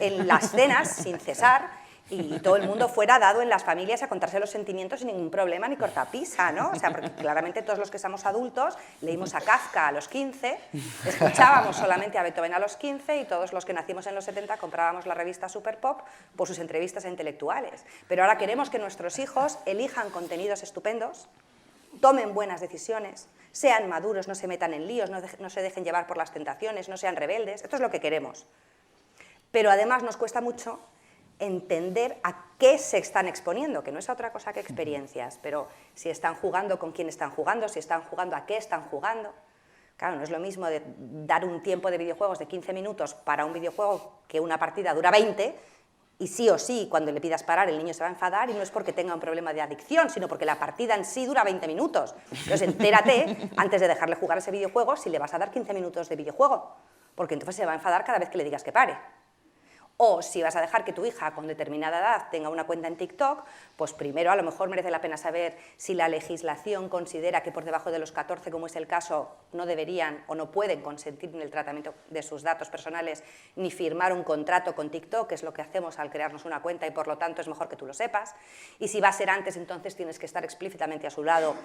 Speaker 3: en las cenas sin cesar y todo el mundo fuera dado en las familias a contarse los sentimientos sin ningún problema ni cortapisa, ¿no? O sea, porque claramente todos los que somos adultos leímos a Kafka a los 15, escuchábamos solamente a Beethoven a los 15 y todos los que nacimos en los 70 comprábamos la revista Super Pop por sus entrevistas a intelectuales. Pero ahora queremos que nuestros hijos elijan contenidos estupendos, tomen buenas decisiones, sean maduros, no se metan en líos, no se dejen llevar por las tentaciones, no sean rebeldes. Esto es lo que queremos. Pero además nos cuesta mucho entender a qué se están exponiendo, que no es otra cosa que experiencias, pero si están jugando, con quién están jugando, si están jugando, a qué están jugando. Claro, no es lo mismo de dar un tiempo de videojuegos de 15 minutos para un videojuego que una partida dura 20, y sí o sí, cuando le pidas parar, el niño se va a enfadar, y no es porque tenga un problema de adicción, sino porque la partida en sí dura 20 minutos. Entonces, entérate, antes de dejarle jugar ese videojuego, si le vas a dar 15 minutos de videojuego, porque entonces se va a enfadar cada vez que le digas que pare. O si vas a dejar que tu hija con determinada edad tenga una cuenta en TikTok, pues primero a lo mejor merece la pena saber si la legislación considera que por debajo de los 14, como es el caso, no deberían o no pueden consentir en el tratamiento de sus datos personales ni firmar un contrato con TikTok, que es lo que hacemos al crearnos una cuenta y por lo tanto es mejor que tú lo sepas. Y si va a ser antes, entonces tienes que estar explícitamente a su lado,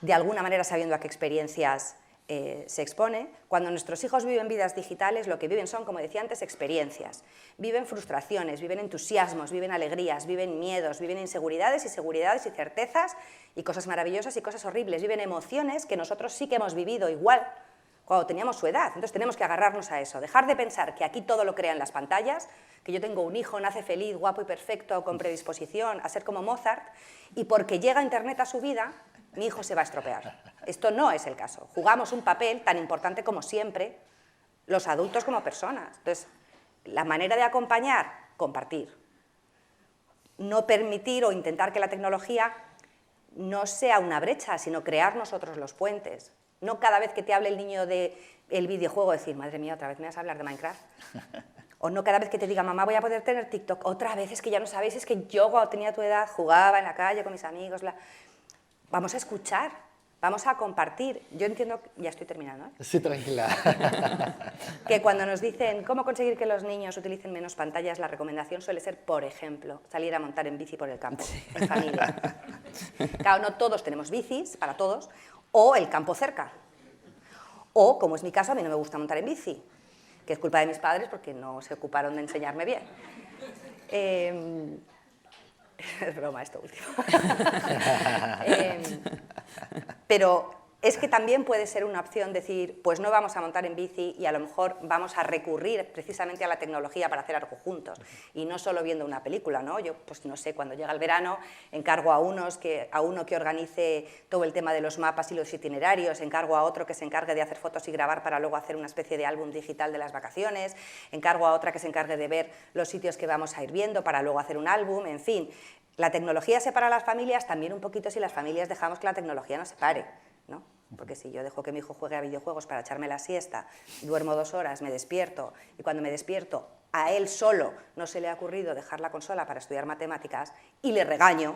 Speaker 3: de alguna manera sabiendo a qué experiencias se expone. Cuando nuestros hijos viven vidas digitales, lo que viven son, como decía antes, experiencias. Viven frustraciones, viven entusiasmos, viven alegrías, viven miedos, viven inseguridades y seguridades y certezas y cosas maravillosas y cosas horribles. Viven emociones que nosotros sí que hemos vivido igual cuando teníamos su edad. Entonces tenemos que agarrarnos a eso, dejar de pensar que aquí todo lo crean las pantallas, que yo tengo un hijo, nace feliz, guapo y perfecto, con predisposición a ser como Mozart, y porque llega Internet a su vida, mi hijo se va a estropear. Esto no es el caso. Jugamos un papel tan importante como siempre, los adultos como personas. Entonces, la manera de acompañar, compartir. No permitir o intentar que la tecnología no sea una brecha, sino crear nosotros los puentes. No cada vez que te hable el niño del videojuego decir, madre mía, otra vez me vas a hablar de Minecraft. O no cada vez que te diga, mamá, voy a poder tener TikTok. Otra vez, es que ya no sabéis, es que yo cuando tenía tu edad jugaba en la calle con mis amigos. Vamos a escuchar, vamos a compartir. Yo entiendo, ya estoy terminando, ¿eh?
Speaker 4: Sí, tranquila.
Speaker 3: Que cuando nos dicen cómo conseguir que los niños utilicen menos pantallas, la recomendación suele ser, por ejemplo, salir a montar en bici por el campo, en familia. Claro, no todos tenemos bicis, para todos, o el campo cerca. O, como es mi caso, a mí no me gusta montar en bici, que es culpa de mis padres porque no se ocuparon de enseñarme bien. Es broma esto último. Pero es que también puede ser una opción decir, pues no vamos a montar en bici y a lo mejor vamos a recurrir precisamente a la tecnología para hacer algo juntos. Y no solo viendo una película, ¿no? Yo, pues no sé, cuando llega el verano, encargo a uno que organice todo el tema de los mapas y los itinerarios, encargo a otro que se encargue de hacer fotos y grabar para luego hacer una especie de álbum digital de las vacaciones, encargo a otra que se encargue de ver los sitios que vamos a ir viendo para luego hacer un álbum, en fin. La tecnología separa a las familias también un poquito si las familias dejamos que la tecnología nos separe, ¿no? Porque si yo dejo que mi hijo juegue a videojuegos para echarme la siesta, duermo 2 horas, me despierto, y cuando me despierto a él solo no se le ha ocurrido dejar la consola para estudiar matemáticas y le regaño,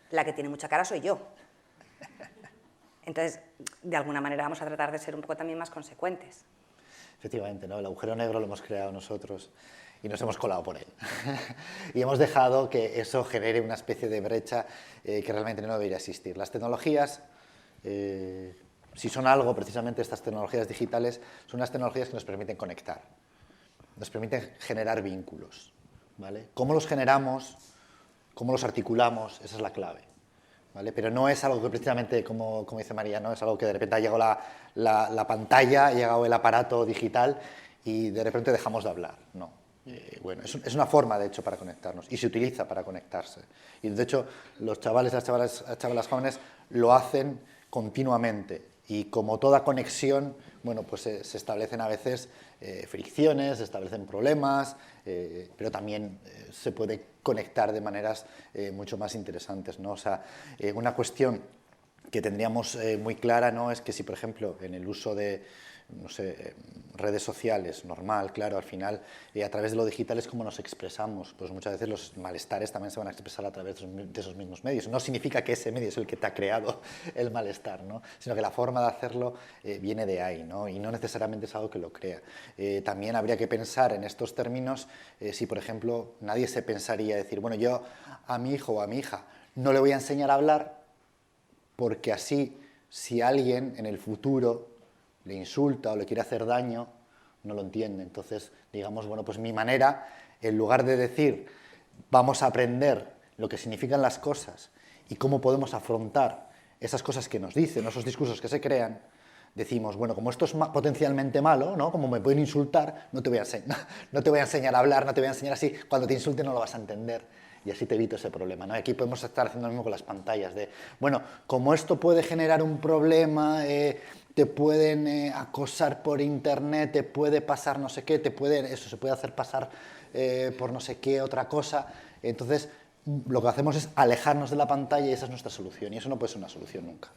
Speaker 3: la que tiene mucha cara soy yo. Entonces, de alguna manera vamos a tratar de ser un poco también más consecuentes.
Speaker 4: Efectivamente, ¿no? El agujero negro lo hemos creado nosotros y nos hemos colado por él. Y hemos dejado que eso genere una especie de brecha que realmente no debería existir. Las tecnologías, si son algo, precisamente estas tecnologías digitales, son unas tecnologías que nos permiten conectar, nos permiten generar vínculos, ¿vale? ¿Cómo los generamos? ¿Cómo los articulamos? Esa es la clave, ¿vale? Pero no es algo que precisamente, como dice María, no es algo que de repente ha llegado la pantalla, ha llegado el aparato digital y de repente dejamos de hablar, no. Bueno, es una forma, de hecho, para conectarnos y se utiliza para conectarse. Y, de hecho, los chavales, las chavalas jóvenes lo hacen continuamente y como toda conexión, bueno, pues se establecen a veces fricciones, se establecen problemas, pero también se puede conectar de maneras mucho más interesantes, ¿no? O sea, una cuestión que tendríamos muy clara, ¿no? Es que si, por ejemplo, en el uso de no sé, redes sociales, normal, claro, al final a través de lo digital es como nos expresamos, pues muchas veces los malestares también se van a expresar a través de esos mismos medios. No significa que ese medio es el que te ha creado el malestar, ¿no? Sino que la forma de hacerlo viene de ahí, ¿no? Y no necesariamente es algo que lo crea. También habría que pensar en estos términos si, por ejemplo, nadie se pensaría decir, bueno, yo a mi hijo o a mi hija no le voy a enseñar a hablar porque así, si alguien en el futuro le insulta o le quiere hacer daño, no lo entiende. Entonces, digamos, bueno, pues mi manera, en lugar de decir, vamos a aprender lo que significan las cosas y cómo podemos afrontar esas cosas que nos dicen, esos discursos que se crean, decimos, bueno, como esto es potencialmente malo, ¿no? Como me pueden insultar, no te voy a enseñar a hablar, no te voy a enseñar así, cuando te insulten no lo vas a entender. Y así te evito ese problema, ¿no? Aquí podemos estar haciendo lo mismo con las pantallas, de, bueno, como esto puede generar un problema, te pueden acosar por internet, te puede pasar no sé qué, eso se puede hacer pasar por no sé qué otra cosa, entonces lo que hacemos es alejarnos de la pantalla y esa es nuestra solución, y eso no puede ser una solución nunca.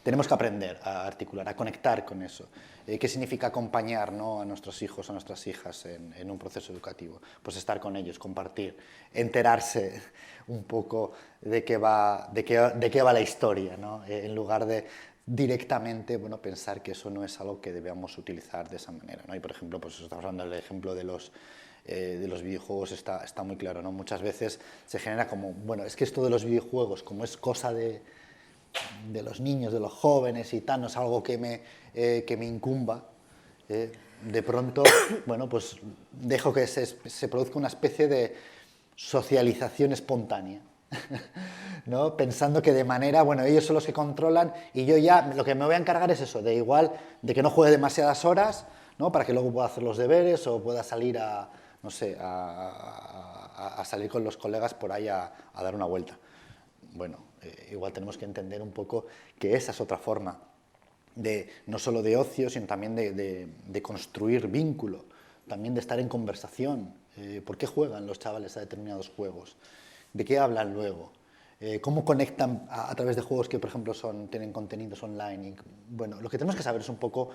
Speaker 4: Tenemos que aprender a articular, a conectar con eso. ¿Qué significa acompañar, ¿no?, a nuestros hijos, a nuestras hijas en un proceso educativo? Pues estar con ellos, compartir, enterarse un poco de qué va la historia, ¿no? En lugar de directamente, bueno, pensar que eso no es algo que debamos utilizar de esa manera, ¿no? Y, por ejemplo, pues estamos hablando del ejemplo de los videojuegos, está muy claro, ¿no? Muchas veces se genera como, bueno, es que esto de los videojuegos, como es cosa de los niños, de los jóvenes y tal, no es algo que me incumba, de pronto, bueno, pues dejo que se produzca una especie de socialización espontánea, ¿no? Pensando que de manera, bueno, ellos son los que controlan y yo ya lo que me voy a encargar es eso, de que no juegue demasiadas horas, ¿no?, para que luego pueda hacer los deberes o pueda salir no sé, a salir con los colegas por ahí a dar una vuelta. Bueno, igual tenemos que entender un poco que esa es otra forma no solo de ocio, sino también de construir vínculo, también de estar en conversación. ¿Por qué juegan los chavales a determinados juegos? ¿De qué hablan luego? ¿Cómo conectan a través de juegos que, por ejemplo, tienen contenidos online? Y, bueno, lo que tenemos que saber es un poco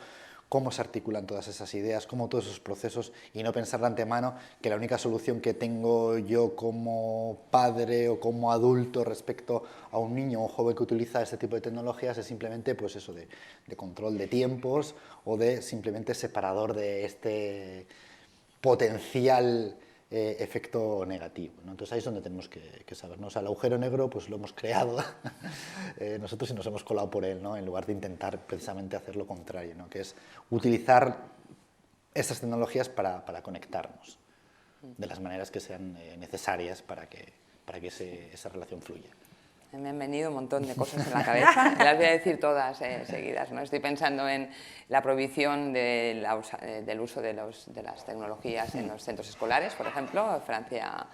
Speaker 4: cómo se articulan todas esas ideas, cómo todos esos procesos, y no pensar de antemano que la única solución que tengo yo como padre o como adulto respecto a un niño o un joven que utiliza este tipo de tecnologías es simplemente, pues eso, de control de tiempos o de simplemente separador de este potencial efecto negativo, ¿no? Entonces ahí es donde tenemos que saber, ¿no? O sea, el agujero negro pues lo hemos creado nosotros y nos hemos colado por él, ¿no?, en lugar de intentar precisamente hacer lo contrario, ¿no?, que es utilizar estas tecnologías para conectarnos de las maneras que sean necesarias para que esa relación fluya.
Speaker 2: Me han venido un montón de cosas en la cabeza, las voy a decir todas seguidas, ¿no? Estoy pensando en la prohibición del uso de las tecnologías en los centros escolares, por ejemplo. Francia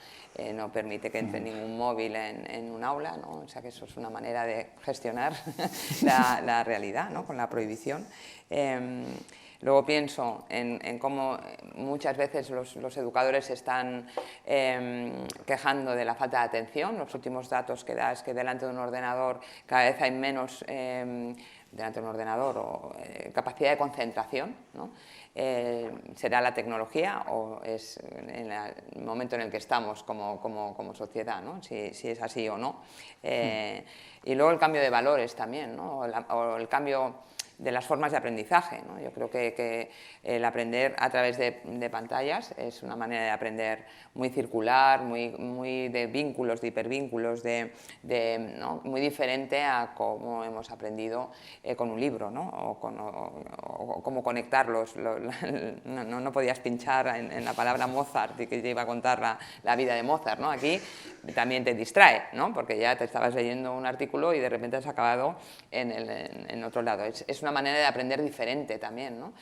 Speaker 2: no permite que entre ningún móvil en un aula, ¿no? O sea que eso es una manera de gestionar la realidad, ¿no?, con la prohibición. Luego pienso en cómo muchas veces los educadores se están quejando de la falta de atención. Los últimos datos que da es que delante de un ordenador cada vez hay menos capacidad de concentración, ¿no? ¿Será la tecnología o es el momento en el que estamos como sociedad, ¿no?, si es así o no? Y luego el cambio de valores también, ¿no?, o el cambio de las formas de aprendizaje, ¿no? Yo creo que el aprender a través de pantallas es una manera de aprender muy circular, muy de vínculos, de hipervínculos, ¿no?, muy diferente a cómo hemos aprendido con un libro, ¿no?, o cómo conectarlos. No podías pinchar en la palabra Mozart y que te iba a contar la vida de Mozart, ¿no? Aquí también te distrae, ¿no?, porque ya te estabas leyendo un artículo y de repente has acabado en otro lado. Es una manera de aprender diferente también, ¿no?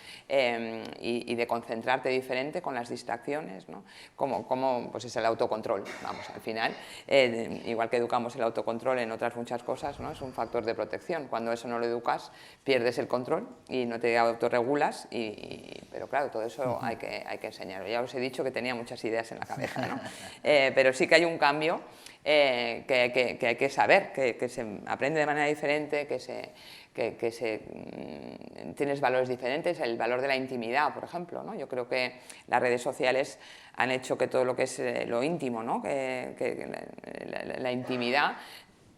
Speaker 2: Y de concentrarte diferente con las distracciones, ¿no? Como pues es el autocontrol, vamos, al final, igual que educamos el autocontrol en otras muchas cosas, ¿no?, es un factor de protección. Cuando eso no lo educas, pierdes el control y no te autorregulas, pero claro, todo eso hay que enseñarlo. Ya os he dicho que tenía muchas ideas en la cabeza, ¿no? Pero sí que hay un cambio que hay que saber, que se aprende de manera diferente, tienes valores diferentes, el valor de la intimidad, por ejemplo, ¿no? Yo creo que las redes sociales han hecho que todo lo que es lo íntimo, ¿no? que la intimidad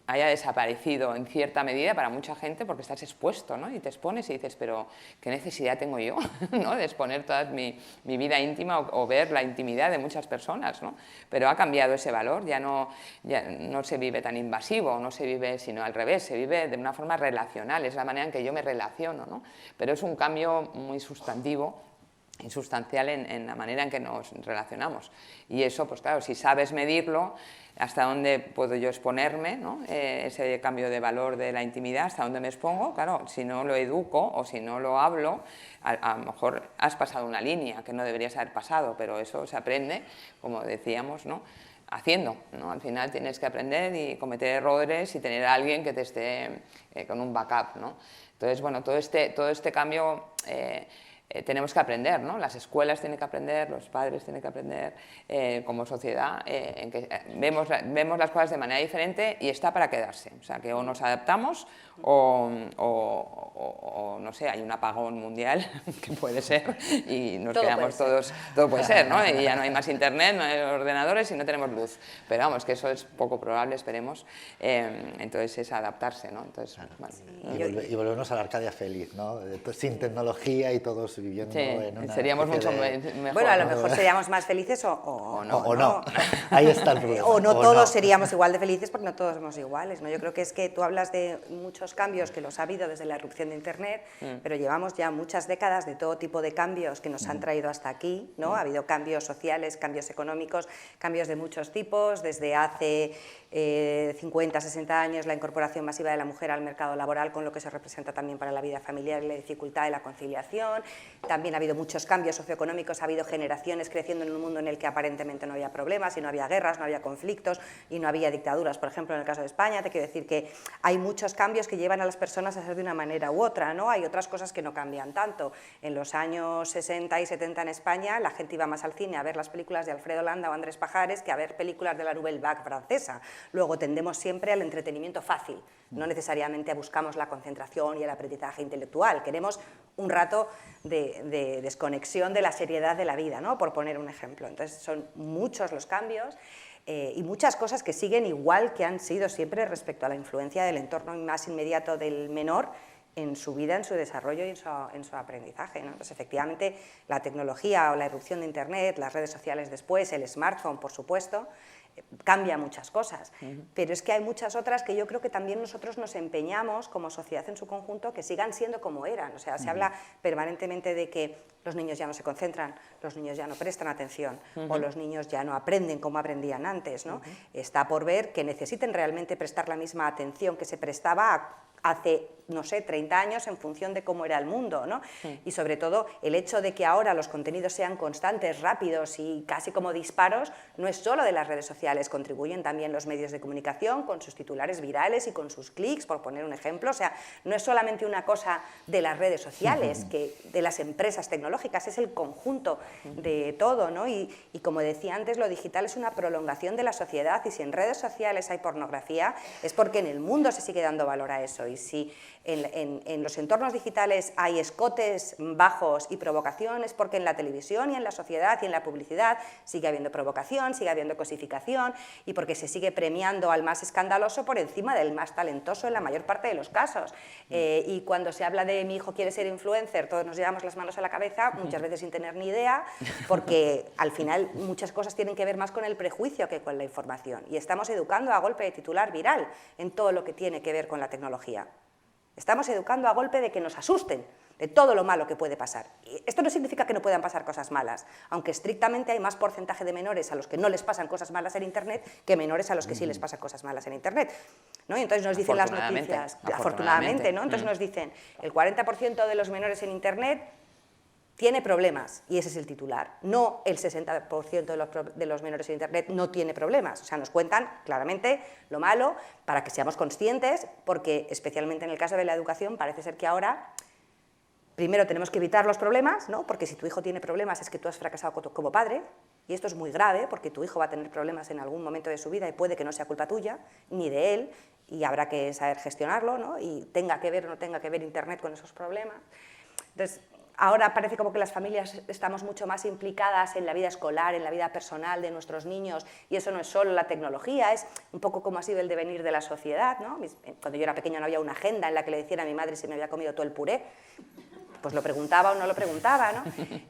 Speaker 2: haya desaparecido en cierta medida para mucha gente porque estás expuesto, ¿no? Y te expones y dices, pero ¿qué necesidad tengo yo, ¿no? de exponer toda mi vida íntima o ver la intimidad de muchas personas, ¿no? Pero ha cambiado ese valor, ya no se vive tan invasivo, no se vive sino al revés, se vive de una forma relacional, es la manera en que yo me relaciono, ¿no? Pero es un cambio muy sustantivo y sustancial en la manera en que nos relacionamos. Y eso, pues claro, si sabes medirlo, hasta dónde puedo yo exponerme, ¿no? Ese cambio de valor de la intimidad, hasta dónde me expongo, claro, si no lo educo o si no lo hablo, a lo mejor has pasado una línea que no deberías haber pasado, pero eso se aprende, como decíamos, ¿no? Haciendo, ¿no? Al final tienes que aprender y cometer errores y tener a alguien que te esté con un backup, ¿no? Entonces, bueno, todo este cambio tenemos que aprender, ¿no? Las escuelas tienen que aprender, los padres tienen que aprender, como sociedad, en que vemos las cosas de manera diferente y está para quedarse. O sea, que o nos adaptamos o no sé, hay un apagón mundial, que puede ser, y nos quedamos todos, todo puede ser, ¿no? Y ya no hay más internet, no hay ordenadores y no tenemos luz. Pero vamos, que eso es poco probable, esperemos. Entonces es adaptarse, ¿no? Entonces, bueno,
Speaker 4: y volvernos a la Arcadia feliz, ¿no? Sin tecnología y todos viviendo en una...
Speaker 2: seríamos mucho
Speaker 3: mejor.
Speaker 2: mejor.
Speaker 3: Bueno, a lo mejor seríamos más felices o
Speaker 4: no. Ahí está el problema.
Speaker 3: O no todos seríamos igual de felices porque no todos somos iguales, ¿no? Yo creo que es que tú hablas de muchos cambios que los ha habido desde la irrupción de Internet, pero llevamos ya muchas décadas de todo tipo de cambios que nos han traído hasta aquí, ¿no? Ha habido cambios sociales, cambios económicos, cambios de muchos tipos, desde hace 50, 60 años la incorporación masiva de la mujer al mercado laboral, con lo que se representa también para la vida familiar y la dificultad de la conciliación. También ha habido muchos cambios socioeconómicos, ha habido generaciones creciendo en un mundo en el que aparentemente no había problemas y no había guerras, no había conflictos y no había dictaduras. Por ejemplo, en el caso de España, te quiero decir que hay muchos cambios que llevan a las personas a ser de una manera u otra, ¿no? Hay otras cosas que no cambian tanto. En los años 60 y 70 en España la gente iba más al cine a ver las películas de Alfredo Landa o Andrés Pajares que a ver películas de la Nouvelle Vague francesa. Luego tendemos siempre al entretenimiento fácil, no necesariamente buscamos la concentración y el aprendizaje intelectual, queremos un rato de desconexión de la seriedad de la vida, ¿no? Por poner un ejemplo. Entonces son muchos los cambios y muchas cosas que siguen igual que han sido siempre respecto a la influencia del entorno más inmediato del menor en su vida, en su desarrollo y en su aprendizaje, ¿no? Entonces, efectivamente, la tecnología o la irrupción de Internet, las redes sociales después, el smartphone, por supuesto, cambia muchas cosas, pero es que hay muchas otras que yo creo que también nosotros nos empeñamos como sociedad en su conjunto que sigan siendo como eran. O sea, se habla permanentemente de que los niños ya no se concentran, los niños ya no prestan atención o los niños ya no aprenden como aprendían antes, ¿no? Está por ver que necesiten realmente prestar la misma atención que se prestaba hace, no sé, 30 años en función de cómo era el mundo, ¿no? Y sobre todo el hecho de que ahora los contenidos sean constantes, rápidos y casi como disparos, no es solo de las redes sociales, contribuyen también los medios de comunicación con sus titulares virales y con sus clics, por poner un ejemplo. O sea, no es solamente una cosa de las redes sociales, que de las empresas tecnológicas, es el conjunto de todo, ¿no? Y como decía antes, lo digital es una prolongación de la sociedad y si en redes sociales hay pornografía es porque en el mundo se sigue dando valor a eso. Y si en los entornos digitales hay escotes bajos y provocaciones, porque en la televisión y en la sociedad y en la publicidad sigue habiendo provocación, sigue habiendo cosificación y porque se sigue premiando al más escandaloso por encima del más talentoso en la mayor parte de los casos. Y cuando se habla de mi hijo quiere ser influencer, todos nos llevamos las manos a la cabeza, muchas veces sin tener ni idea, porque al final muchas cosas tienen que ver más con el prejuicio que con la información. Y estamos educando a golpe de titular viral en todo lo que tiene que ver con la tecnología. Estamos educando a golpe de que nos asusten de todo lo malo que puede pasar. Y esto no significa que no puedan pasar cosas malas, aunque estrictamente hay más porcentaje de menores a los que no les pasan cosas malas en Internet que menores a los que sí les pasan cosas malas en Internet, ¿no? Y entonces nos dicen las noticias, afortunadamente, ¿no? Entonces nos dicen, el 40% de los menores en Internet tiene problemas, y ese es el titular. No el 60% de los menores en Internet no tiene problemas. O sea, nos cuentan claramente lo malo para que seamos conscientes, porque especialmente en el caso de la educación parece ser que ahora primero tenemos que evitar los problemas, ¿no? Porque si tu hijo tiene problemas es que tú has fracasado como padre, y esto es muy grave porque tu hijo va a tener problemas en algún momento de su vida y puede que no sea culpa tuya ni de él, y habrá que saber gestionarlo, ¿no? Y tenga que ver o no tenga que ver Internet con esos problemas. Entonces, ahora parece como que las familias estamos mucho más implicadas en la vida escolar, en la vida personal de nuestros niños, y eso no es solo la tecnología, es un poco como ha sido el devenir de la sociedad, ¿no? Cuando yo era pequeña no había una agenda en la que le decían a mi madre si me había comido todo el puré, pues lo preguntaba o no lo preguntaba, ¿no?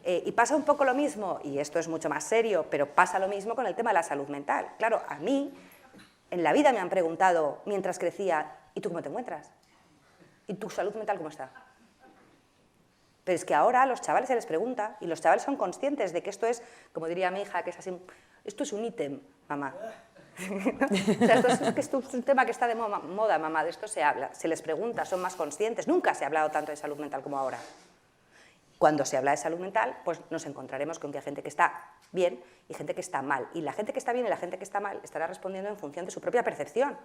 Speaker 3: Y pasa un poco lo mismo, y esto es mucho más serio, pero pasa lo mismo con el tema de la salud mental. Claro, a mí, en la vida me han preguntado, mientras crecía, ¿y tú cómo te encuentras? ¿Y tu salud mental cómo está? Pero es que ahora a los chavales se les pregunta, y los chavales son conscientes de que esto es, como diría mi hija, que es así, esto es un ítem, mamá. O sea, esto es un tema que está de moda, mamá, de esto se habla, se les pregunta, son más conscientes. Nunca se ha hablado tanto de salud mental como ahora. Cuando se habla de salud mental, pues nos encontraremos con que hay gente que está bien y gente que está mal. Y la gente que está bien y la gente que está mal estará respondiendo en función de su propia percepción.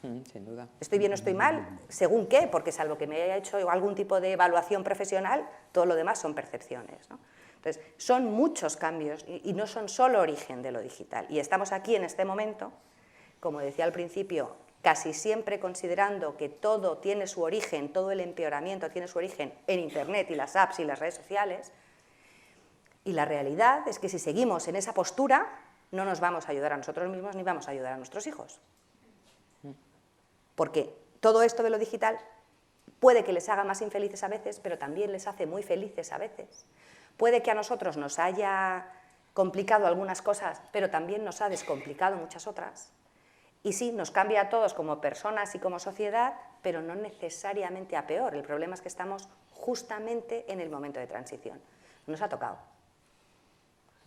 Speaker 2: Sin duda.
Speaker 3: ¿Estoy bien o estoy mal? ¿Según qué? Porque salvo que me haya hecho algún tipo de evaluación profesional, todo lo demás son percepciones, ¿no? Entonces, son muchos cambios y no son solo origen de lo digital. Y estamos aquí en este momento, como decía al principio, casi siempre considerando que todo tiene su origen, todo el empeoramiento tiene su origen en Internet y las apps y las redes sociales. Y la realidad es que si seguimos en esa postura, no nos vamos a ayudar a nosotros mismos ni vamos a ayudar a nuestros hijos. Porque todo esto de lo digital puede que les haga más infelices a veces, pero también les hace muy felices a veces. Puede que a nosotros nos haya complicado algunas cosas, pero también nos ha descomplicado muchas otras. Y sí, nos cambia a todos como personas y como sociedad, pero no necesariamente a peor. El problema es que estamos justamente en el momento de transición. Nos ha tocado.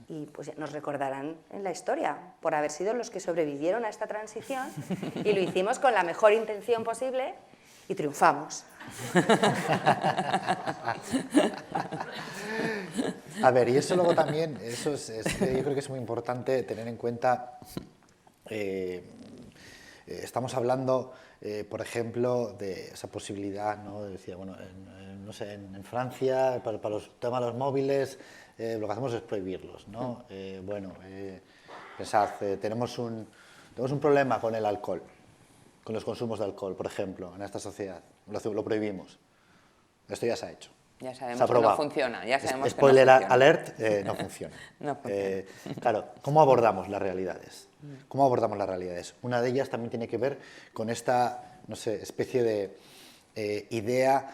Speaker 3: Y pues nos recordarán en la historia por haber sido los que sobrevivieron a esta transición y lo hicimos con la mejor intención posible y triunfamos.
Speaker 4: A ver, y eso luego también, yo creo que es muy importante tener en cuenta, estamos hablando, por ejemplo, de esa posibilidad, ¿no? Decía, bueno, no sé, en Francia, para los temas de los móviles, lo que hacemos es prohibirlos, ¿no? Pensad, tenemos un problema con el alcohol, con los consumos de alcohol, por ejemplo, en esta sociedad. Lo prohibimos. Esto ya se ha hecho.
Speaker 2: Ya sabemos que no funciona. Ya sabemos
Speaker 4: Spoiler
Speaker 2: que no funciona.
Speaker 4: alert, no funciona.
Speaker 2: No funciona.
Speaker 4: Claro, ¿cómo abordamos las realidades? ¿Cómo abordamos las realidades? Una de ellas también tiene que ver con esta, no sé, especie de idea,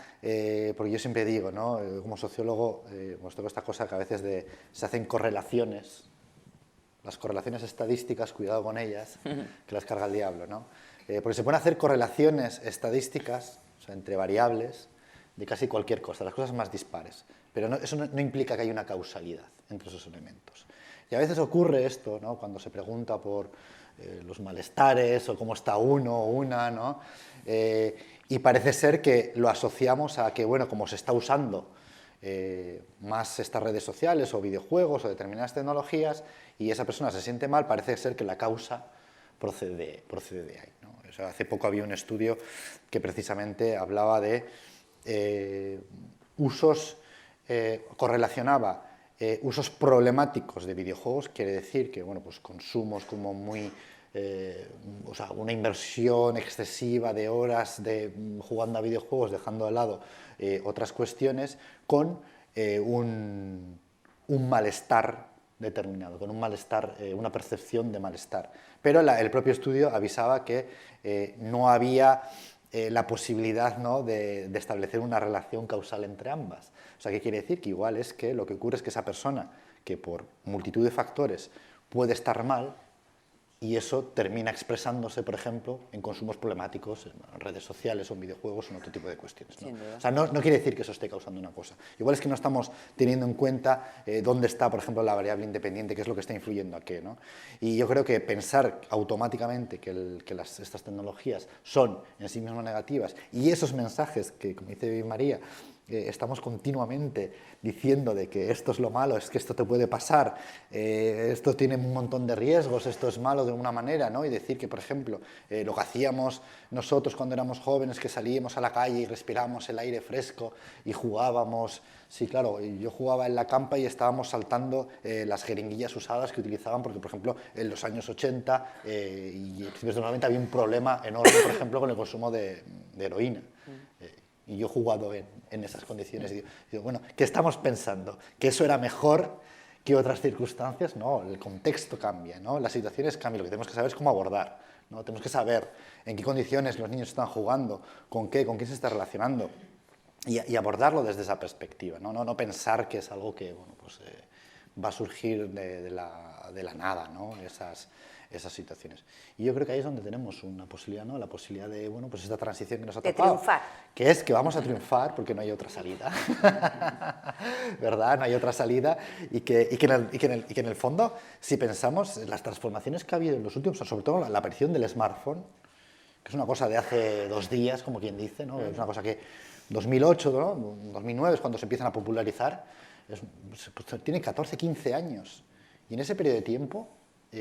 Speaker 4: porque yo siempre digo, ¿no? Como sociólogo, pues tengo esta cosa que a veces se hacen correlaciones, las correlaciones estadísticas, cuidado con ellas, que las carga el diablo, ¿no? Porque se pueden hacer correlaciones estadísticas, o sea, entre variables, de casi cualquier cosa, las cosas más dispares, pero eso no implica que haya una causalidad entre esos elementos. Y a veces ocurre esto, ¿no? Cuando se pregunta por los malestares o cómo está uno o una, ¿no? Y parece ser que lo asociamos a que, bueno, como se está usando más estas redes sociales o videojuegos o determinadas tecnologías y esa persona se siente mal, parece ser que la causa procede de ahí, ¿no? O sea, hace poco había un estudio que precisamente hablaba de correlacionaba usos problemáticos de videojuegos, quiere decir que, bueno, pues consumos como muy, o sea, una inversión excesiva de horas jugando a videojuegos, dejando de lado otras cuestiones, con un malestar determinado, con un malestar, una percepción de malestar. Pero el propio estudio avisaba que no había la posibilidad, ¿no?, de establecer una relación causal entre ambas. O sea, ¿qué quiere decir? Que igual es que lo que ocurre es que esa persona, que por multitud de factores puede estar mal, y eso termina expresándose, por ejemplo, en consumos problemáticos en redes sociales o en videojuegos o en otro tipo de cuestiones, ¿no? O sea, no quiere decir que eso esté causando una cosa. Igual es que no estamos teniendo en cuenta dónde está, por ejemplo, la variable independiente, qué es lo que está influyendo a qué, ¿no? Y yo creo que pensar automáticamente que estas tecnologías son en sí mismas negativas y esos mensajes que, como dice María, estamos continuamente diciendo de que esto es lo malo, es que esto te puede pasar, esto tiene un montón de riesgos, esto es malo de una manera, ¿no? Y decir que, por ejemplo, lo que hacíamos nosotros cuando éramos jóvenes, que salíamos a la calle y respirábamos el aire fresco y jugábamos. Sí, claro, yo jugaba en la campa y estábamos saltando las jeringuillas usadas que utilizaban, porque, por ejemplo, en los años 80 y principios de los 90 había un problema enorme, por ejemplo, con el consumo de heroína. Y yo he jugado en esas condiciones y digo, bueno, ¿qué estamos pensando? ¿Que eso era mejor que otras circunstancias? No, el contexto cambia, ¿no? Las situaciones cambian, lo que tenemos que saber es cómo abordar, ¿no? Tenemos que saber en qué condiciones los niños están jugando, con quién se está relacionando y abordarlo desde esa perspectiva, ¿no? No pensar que es algo que, bueno, pues, va a surgir de la nada, ¿no? Esas situaciones. Y yo creo que ahí es donde tenemos una posibilidad, ¿no? La posibilidad de, bueno, pues esta transición que nos ha tocado.
Speaker 3: De triunfar.
Speaker 4: Que es que vamos a triunfar porque no hay otra salida. ¿Verdad? No hay otra salida y que en el fondo, si pensamos, las transformaciones que ha habido en los últimos, sobre todo la aparición del smartphone, que es una cosa de hace 2 días, como quien dice, ¿no? Es una cosa que 2008, ¿no? 2009 es cuando se empiezan a popularizar, pues, tiene 14, 15 años. Y en ese periodo de tiempo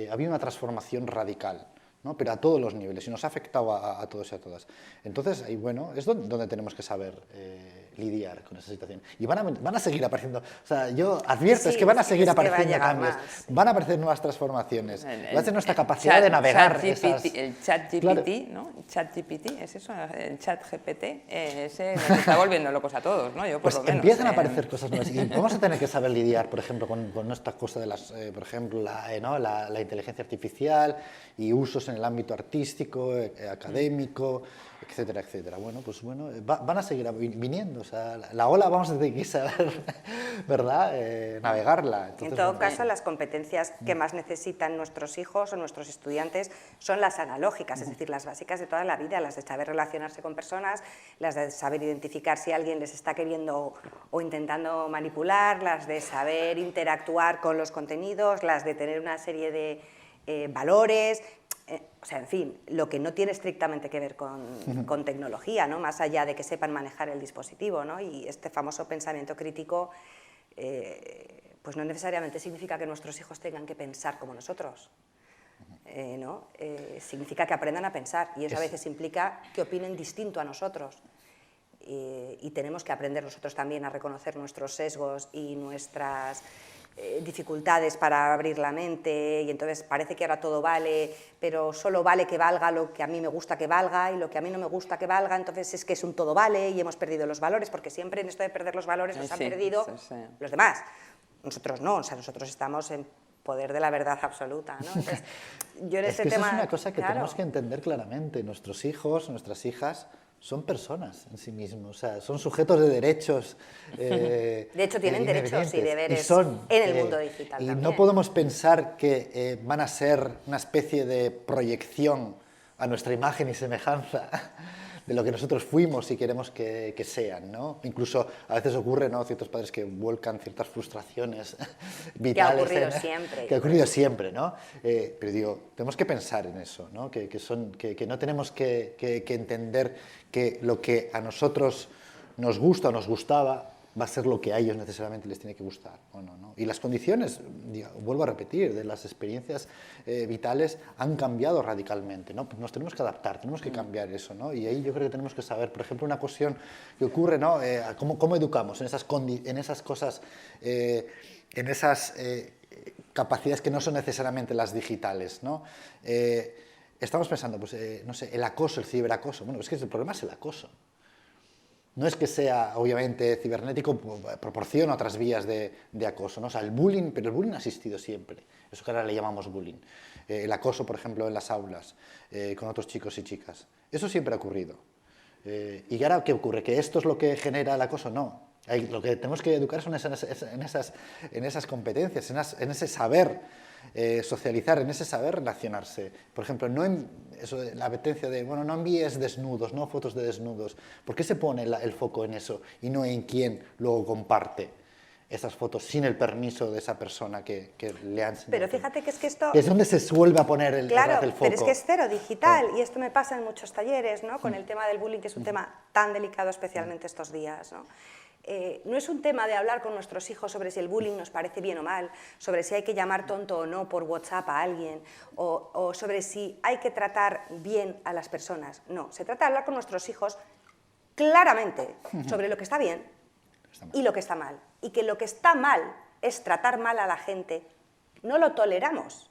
Speaker 4: ha habido una transformación radical, ¿no? Pero a todos los niveles, y nos ha afectado a todos y a todas. Entonces, ahí, bueno, es donde tenemos que saber lidiar con esa situación. Y van a seguir apareciendo, o sea, yo advierto, es que van a seguir apareciendo cambios, van a aparecer nuevas transformaciones, va a ser nuestra capacidad de navegar esas...
Speaker 2: El chat GPT, claro. ¿No? El chat GPT, ¿es eso? El chat GPT, ese nos está volviendo locos a todos, ¿no? Yo por
Speaker 4: pues
Speaker 2: lo menos.
Speaker 4: Empiezan a aparecer cosas nuevas y vamos a tener que saber lidiar, por ejemplo, con esta cosa de las, por ejemplo, la inteligencia artificial y usos en el ámbito artístico, académico, etcétera, etcétera. Bueno, pues bueno, van a seguir viniendo, o sea, la ola vamos a tener que saber, ¿verdad?, navegarla. Entonces,
Speaker 3: en todo caso, las competencias que más necesitan nuestros hijos o nuestros estudiantes son las analógicas, es decir, las básicas de toda la vida, las de saber relacionarse con personas, las de saber identificar si alguien les está queriendo o intentando manipular, las de saber interactuar con los contenidos, las de tener una serie de valores, o sea, en fin, lo que no tiene estrictamente que ver con tecnología, ¿no? Más allá de que sepan manejar el dispositivo, ¿no? Y este famoso pensamiento crítico, pues no necesariamente significa que nuestros hijos tengan que pensar como nosotros, ¿no? Significa que aprendan a pensar, y eso a veces implica que opinen distinto a nosotros. Y tenemos que aprender nosotros también a reconocer nuestros sesgos y nuestras dificultades para abrir la mente, y entonces parece que ahora todo vale, pero solo vale que valga lo que a mí me gusta que valga, y lo que a mí no me gusta que valga, entonces es que es un todo vale y hemos perdido los valores, porque siempre en esto de perder los valores nos han perdido los demás. Nosotros no, o sea, nosotros estamos en poder de la verdad absoluta, ¿no? Entonces, yo en este tema...
Speaker 4: Eso es una cosa que tenemos que entender claramente. Nuestros hijos, nuestras hijas son personas en sí mismos, o sea, son sujetos de derechos.
Speaker 3: De hecho, tienen derechos y deberes en el mundo digital.
Speaker 4: Y
Speaker 3: también.
Speaker 4: No podemos pensar que van a ser una especie de proyección a nuestra imagen y semejanza de lo que nosotros fuimos y queremos que sean, ¿no? Incluso a veces ocurre, ¿no?, ciertos padres que vuelcan ciertas frustraciones vitales.
Speaker 3: Que ha ocurrido siempre.
Speaker 4: Que ha ocurrido siempre, ¿no? Pero digo, tenemos que pensar en eso, ¿no? Que no tenemos que entender que lo que a nosotros nos gusta o nos gustaba va a ser lo que a ellos necesariamente les tiene que gustar, ¿o no? Y las condiciones, vuelvo a repetir, de las experiencias vitales han cambiado radicalmente, ¿no? Nos tenemos que adaptar, tenemos que cambiar eso, ¿no? Y ahí yo creo que tenemos que saber, por ejemplo, una cuestión que ocurre, ¿no? ¿Cómo educamos en esas cosas, en esas capacidades que no son necesariamente las digitales, ¿no? Estamos pensando, pues, no sé, el acoso, el ciberacoso. Bueno, es que el problema es el acoso. No es que sea, obviamente, cibernético, proporciona otras vías de acoso, ¿no? O sea, el bullying, pero el bullying ha existido siempre. Eso que ahora le llamamos bullying. El acoso, por ejemplo, en las aulas, con otros chicos y chicas. Eso siempre ha ocurrido. ¿Y ahora qué ocurre? ¿Que esto es lo que genera el acoso? No. Lo que tenemos que educar son en esas competencias, en ese saber socializar, en ese saber relacionarse. Por ejemplo, la advertencia de, bueno, no envíes desnudos, no fotos de desnudos. ¿Por qué se pone el foco en eso y no en quién luego comparte esas fotos sin el permiso de esa persona que le han enseñado?
Speaker 3: Pero fíjate que es que esto...
Speaker 4: Es donde se vuelve a poner el foco.
Speaker 3: Pero es que es cero digital, y esto me pasa en muchos talleres, ¿no? Con el tema del bullying, que es un tema tan delicado, especialmente estos días, ¿no? no es un tema de hablar con nuestros hijos sobre si el bullying nos parece bien o mal, sobre si hay que llamar tonto o no por WhatsApp a alguien, o sobre si hay que tratar bien a las personas. No, se trata de hablar con nuestros hijos claramente sobre lo que está bien y lo que está mal. Y que lo que está mal es tratar mal a la gente, no lo toleramos,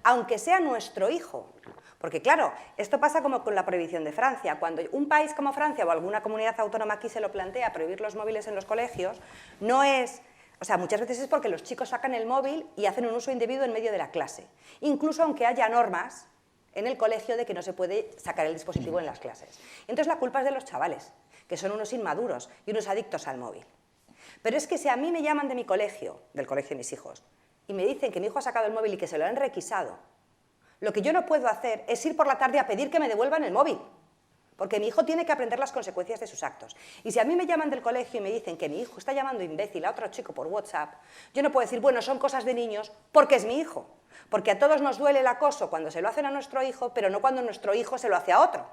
Speaker 3: aunque sea nuestro hijo. Porque claro, esto pasa como con la prohibición de Francia. Cuando un país como Francia o alguna comunidad autónoma aquí se lo plantea prohibir los móviles en los colegios, no es... O sea, muchas veces es porque los chicos sacan el móvil y hacen un uso indebido en medio de la clase. Incluso aunque haya normas en el colegio de que no se puede sacar el dispositivo en las clases. Entonces la culpa es de los chavales, que son unos inmaduros y unos adictos al móvil. Pero es que si a mí me llaman de mi colegio, del colegio de mis hijos, y me dicen que mi hijo ha sacado el móvil y que se lo han requisado, lo que yo no puedo hacer es ir por la tarde a pedir que me devuelvan el móvil, porque mi hijo tiene que aprender las consecuencias de sus actos. Y si a mí me llaman del colegio y me dicen que mi hijo está llamando imbécil a otro chico por WhatsApp, yo no puedo decir, bueno, son cosas de niños, porque es mi hijo. Porque a todos nos duele el acoso cuando se lo hacen a nuestro hijo, pero no cuando nuestro hijo se lo hace a otro.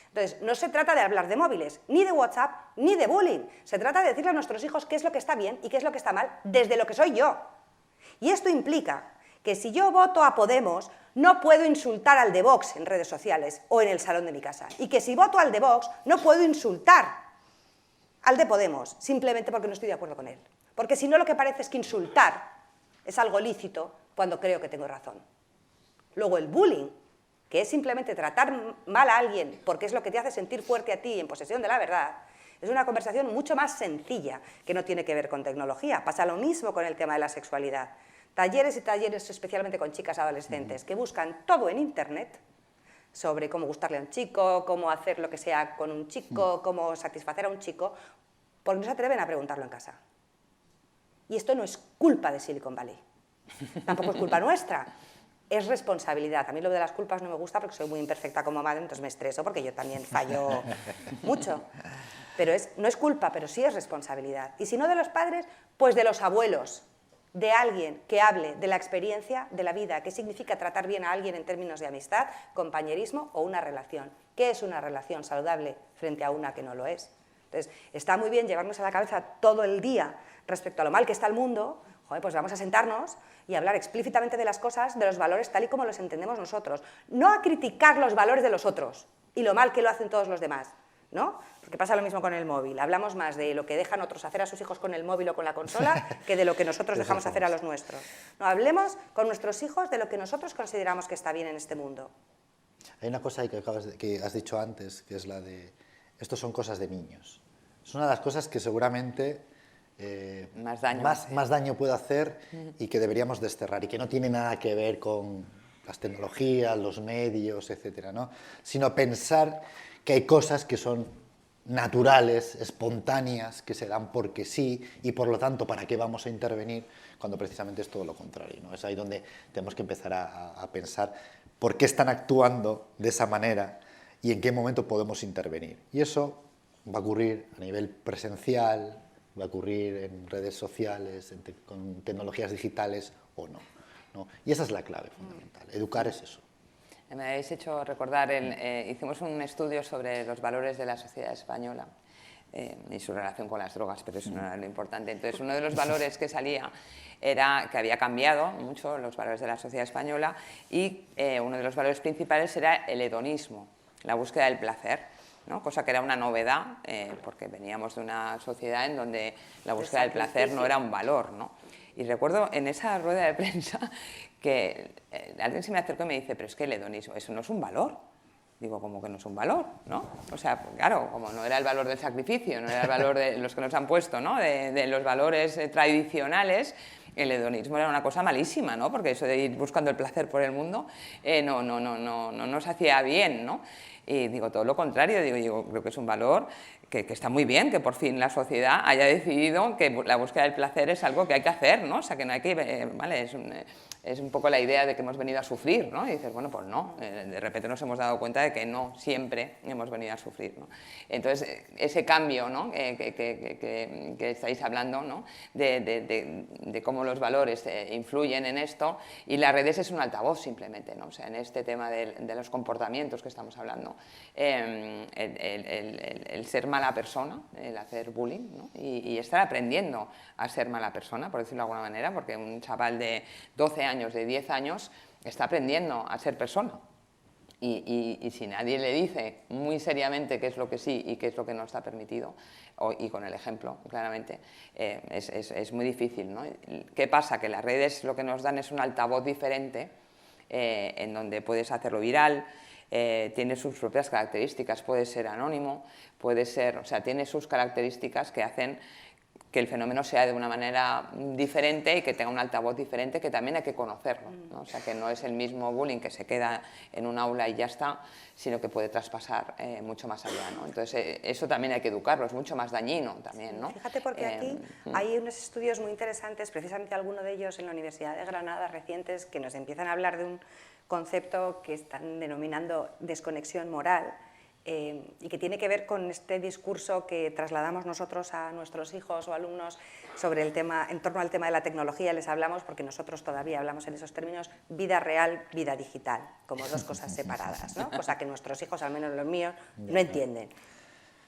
Speaker 3: Entonces, no se trata de hablar de móviles, ni de WhatsApp, ni de bullying. Se trata de decirle a nuestros hijos qué es lo que está bien y qué es lo que está mal, desde lo que soy yo. Y esto implica que si yo voto a Podemos, no puedo insultar al de Vox en redes sociales o en el salón de mi casa. Y que si voto al de Vox, no puedo insultar al de Podemos, simplemente porque no estoy de acuerdo con él. Porque si no, lo que parece es que insultar es algo lícito cuando creo que tengo razón. Luego el bullying, que es simplemente tratar mal a alguien porque es lo que te hace sentir fuerte a ti y en posesión de la verdad, es una conversación mucho más sencilla que no tiene que ver con tecnología. Pasa lo mismo con el tema de la sexualidad. Talleres y talleres, especialmente con chicas adolescentes, que buscan todo en Internet sobre cómo gustarle a un chico, cómo hacer lo que sea con un chico, cómo satisfacer a un chico, porque no se atreven a preguntarlo en casa. Y esto no es culpa de Silicon Valley, tampoco es culpa nuestra, es responsabilidad. A mí lo de las culpas no me gusta porque soy muy imperfecta como madre, entonces me estreso porque yo también fallo mucho. Pero no es culpa, pero sí es responsabilidad. Y si no de los padres, pues de los abuelos, de alguien que hable de la experiencia de la vida, qué significa tratar bien a alguien en términos de amistad, compañerismo o una relación. ¿Qué es una relación saludable frente a una que no lo es? Entonces, está muy bien llevarnos a la cabeza todo el día respecto a lo mal que está el mundo. Joder, pues vamos a sentarnos y hablar explícitamente de las cosas, de los valores tal y como los entendemos nosotros. No a criticar los valores de los otros y lo mal que lo hacen todos los demás, ¿no? Porque pasa lo mismo con el móvil. Hablamos más de lo que dejan otros hacer a sus hijos con el móvil o con la consola que de lo que nosotros dejamos hacer a los nuestros. No, hablemos con nuestros hijos de lo que nosotros consideramos que está bien en este mundo.
Speaker 4: Hay una cosa que has dicho antes, que es la de, esto son cosas de niños. Es una de las cosas que seguramente más daño puede hacer y que deberíamos desterrar y que no tiene nada que ver con las tecnologías, los medios, etcétera, ¿no? Sino pensar que hay cosas que son naturales, espontáneas, que se dan porque sí y por lo tanto, ¿para qué vamos a intervenir? Cuando precisamente es todo lo contrario, ¿no? Es ahí donde tenemos que empezar a pensar por qué están actuando de esa manera y en qué momento podemos intervenir. Y eso va a ocurrir a nivel presencial, va a ocurrir en redes sociales, con tecnologías digitales o no, ¿no? Y esa es la clave fundamental. Educar es eso.
Speaker 2: Me habéis hecho recordar, hicimos un estudio sobre los valores de la sociedad española y su relación con las drogas, pero eso no era lo importante. Entonces, uno de los valores que salía era que había cambiado mucho los valores de la sociedad española y uno de los valores principales era el hedonismo, la búsqueda del placer, ¿no? Cosa que era una novedad, porque veníamos de una sociedad en donde la búsqueda del placer no era un valor, ¿no? Y recuerdo en esa rueda de prensa que alguien se me acercó y me dice, pero es que el hedonismo, eso no es un valor. Digo, como que no es un valor, ¿no? O sea, claro, como no era el valor del sacrificio, no era el valor de los que nos han puesto, ¿no? De los valores tradicionales, el hedonismo era una cosa malísima, ¿no? Porque eso de ir buscando el placer por el mundo no nos hacía bien, ¿no? Y digo, todo lo contrario, digo, creo que es un valor que está muy bien, que por fin la sociedad haya decidido que la búsqueda del placer es algo que hay que hacer, ¿no? O sea, que no hay que, ¿vale? Es un poco la idea de que hemos venido a sufrir, ¿no? Y dices, bueno, pues no, de repente nos hemos dado cuenta de que no siempre hemos venido a sufrir, ¿no? Entonces, ese cambio, ¿no? que estáis hablando, ¿no? de cómo los valores influyen en esto, y las redes es un altavoz simplemente, ¿no? O sea, en este tema de los comportamientos que estamos hablando, el ser mal mala persona, el hacer bullying, ¿no? y estar aprendiendo a ser mala persona, por decirlo de alguna manera, porque un chaval de 12 años, de 10 años, está aprendiendo a ser persona. Y si nadie le dice muy seriamente qué es lo que sí y qué es lo que no está permitido, y con el ejemplo, claramente, es muy difícil, ¿no? ¿Qué pasa? Que las redes lo que nos dan es un altavoz diferente, en donde puedes hacerlo viral, tiene sus propias características, puede ser anónimo, puede ser, o sea, tiene sus características que hacen que el fenómeno sea de una manera diferente y que tenga un altavoz diferente, que también hay que conocerlo, ¿no? O sea, que no es el mismo bullying que se queda en un aula y ya está, sino que puede traspasar mucho más allá, ¿no? Entonces, eso también hay que educarlo, es mucho más dañino también, ¿no?
Speaker 3: Fíjate, porque aquí hay unos estudios muy interesantes, precisamente alguno de ellos en la Universidad de Granada, recientes, que nos empiezan a hablar de un concepto que están denominando desconexión moral, y que tiene que ver con este discurso que trasladamos nosotros a nuestros hijos o alumnos sobre el tema, en torno al tema de la tecnología. Les hablamos, porque nosotros todavía hablamos en esos términos, vida real, vida digital, como dos cosas separadas, ¿no? Cosa que nuestros hijos, al menos los míos, no entienden.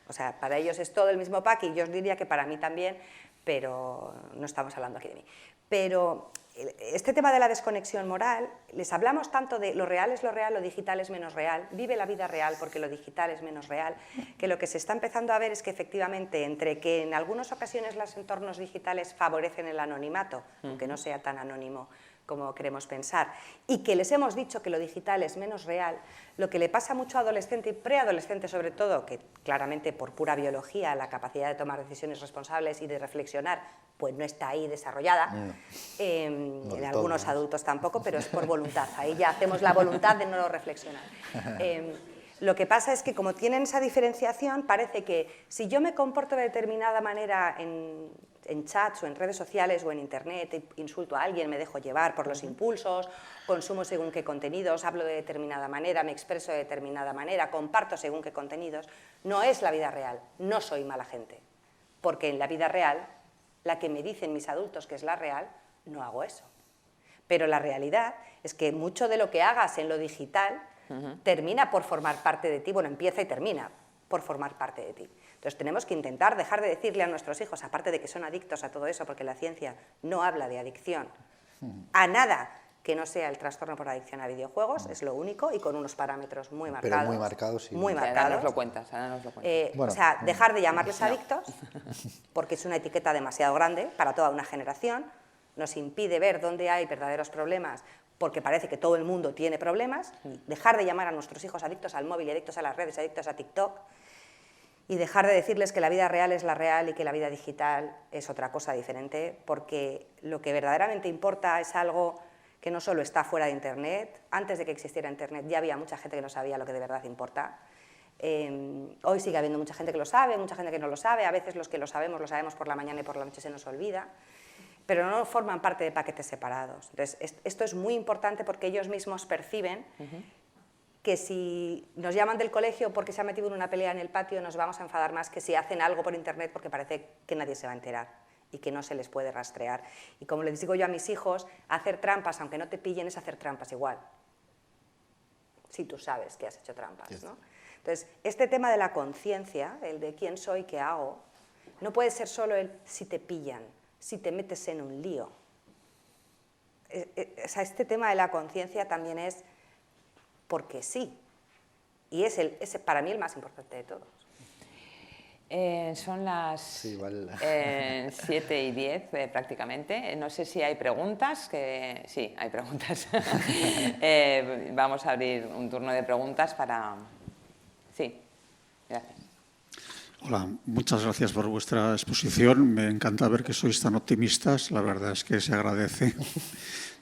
Speaker 3: O sea, para ellos es todo el mismo pack, y yo os diría que para mí también, pero no estamos hablando aquí de mí. Pero este tema de la desconexión moral, les hablamos tanto de lo real es lo real, lo digital es menos real, vive la vida real porque lo digital es menos real, que lo que se está empezando a ver es que efectivamente, entre que en algunas ocasiones los entornos digitales favorecen el anonimato, aunque no sea tan anónimo como queremos pensar, y que les hemos dicho que lo digital es menos real, lo que le pasa mucho a adolescente y preadolescente sobre todo, que claramente por pura biología la capacidad de tomar decisiones responsables y de reflexionar pues no está ahí desarrollada, en algunos adultos tampoco, pero es por voluntad, ahí ya hacemos la voluntad de no reflexionar. Lo que pasa es que como tienen esa diferenciación, parece que si yo me comporto de determinada manera en chats o en redes sociales o en internet, insulto a alguien, me dejo llevar por los impulsos, consumo según qué contenidos, hablo de determinada manera, me expreso de determinada manera, comparto según qué contenidos, no es la vida real, no soy mala gente, porque en la vida real, la que me dicen mis adultos que es la real, no hago eso. Pero la realidad es que mucho de lo que hagas en lo digital termina por formar parte de ti, bueno, empieza y termina por formar parte de ti. Entonces tenemos que intentar dejar de decirle a nuestros hijos, aparte de que son adictos a todo eso, porque la ciencia no habla de adicción a nada que no sea el trastorno por adicción a videojuegos, es lo único, y con unos parámetros muy marcados.
Speaker 4: Pero muy marcados, sí.
Speaker 3: Muy marcados.
Speaker 2: Ahora nos lo cuentas, ahora nos lo cuentas.
Speaker 3: Bueno, o sea, dejar de llamarles adictos, porque es una etiqueta demasiado grande para toda una generación, nos impide ver dónde hay verdaderos problemas, porque parece que todo el mundo tiene problemas, dejar de llamar a nuestros hijos adictos al móvil, adictos a las redes, adictos a TikTok, y dejar de decirles que la vida real es la real y que la vida digital es otra cosa diferente, porque lo que verdaderamente importa es algo que no solo está fuera de Internet. Antes de que existiera Internet ya había mucha gente que no sabía lo que de verdad importa. Hoy sigue habiendo mucha gente que lo sabe, mucha gente que no lo sabe, a veces los que lo sabemos por la mañana y por la noche se nos olvida, pero no forman parte de paquetes separados. Entonces, esto es muy importante porque ellos mismos perciben que si nos llaman del colegio porque se ha metido en una pelea en el patio, nos vamos a enfadar más que si hacen algo por Internet porque parece que nadie se va a enterar y que no se les puede rastrear. Y como les digo yo a mis hijos, hacer trampas, aunque no te pillen, es hacer trampas igual, si tú sabes que has hecho trampas, ¿no? Entonces, este tema de la conciencia, el de quién soy, qué hago, no puede ser solo el si te pillan, si te metes en un lío. O sea, este tema de la conciencia también es porque sí, y es para mí el más importante de todos.
Speaker 2: Son las
Speaker 4: sí,
Speaker 2: 7:10 prácticamente. No sé si hay preguntas. Sí, hay preguntas. Vamos a abrir un turno de preguntas para... Sí, gracias.
Speaker 5: Hola, muchas gracias por vuestra exposición. Me encanta ver que sois tan optimistas. La verdad es que se agradece.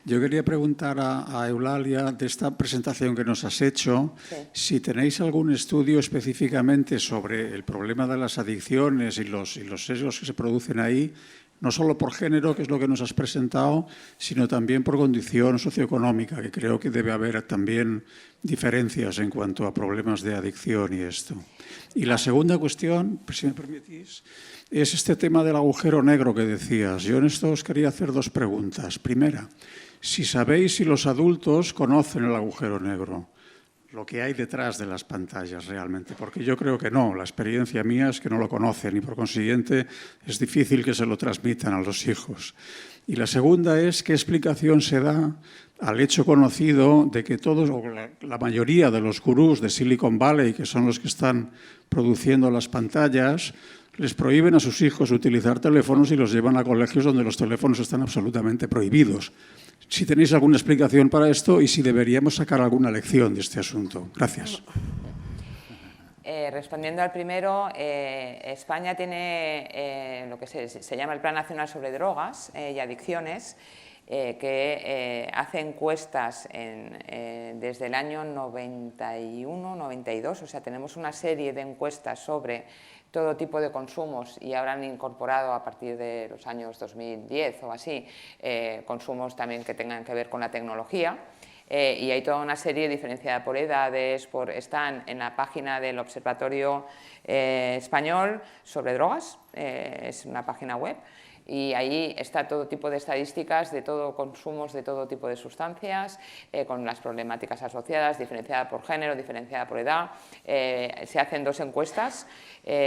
Speaker 5: Yo quería preguntar a Eulalia, de esta presentación que nos has hecho, si tenéis algún estudio específicamente sobre el problema de las adicciones y los sesgos que se producen ahí, no solo por género, que es lo que nos has presentado, sino también por condición socioeconómica, que creo que debe haber también diferencias en cuanto a problemas de adicción y esto. Y la segunda cuestión, si me permitís, es este tema del agujero negro que decías. Yo en esto os quería hacer dos preguntas. Primera, si sabéis si los adultos conocen el agujero negro. lo que hay detrás de las pantallas realmente, porque yo creo que no, la experiencia mía es que no lo conocen y por consiguiente es difícil que se lo transmitan a los hijos. Y la segunda es qué explicación se da al hecho conocido de que todos, o la mayoría de los gurús de Silicon Valley, que son los que están produciendo las pantallas, les prohíben a sus hijos utilizar teléfonos y los llevan a colegios donde los teléfonos están absolutamente prohibidos. Si tenéis alguna explicación para esto y si deberíamos sacar alguna lección de este asunto. Gracias.
Speaker 2: Respondiendo al primero, España tiene lo que se llama el Plan Nacional sobre Drogas y Adicciones, que hace encuestas desde el año 91-92, o sea, tenemos una serie de encuestas sobre todo tipo de consumos y ahora han incorporado a partir de los años 2010 o así, consumos también que tengan que ver con la tecnología. Y hay toda una serie diferenciada por edades, están en la página del Observatorio Español sobre Drogas, es una página web, y ahí está todo tipo de estadísticas de todo consumos de todo tipo de sustancias, con las problemáticas asociadas, diferenciada por género, diferenciada por edad. Se hacen dos encuestas,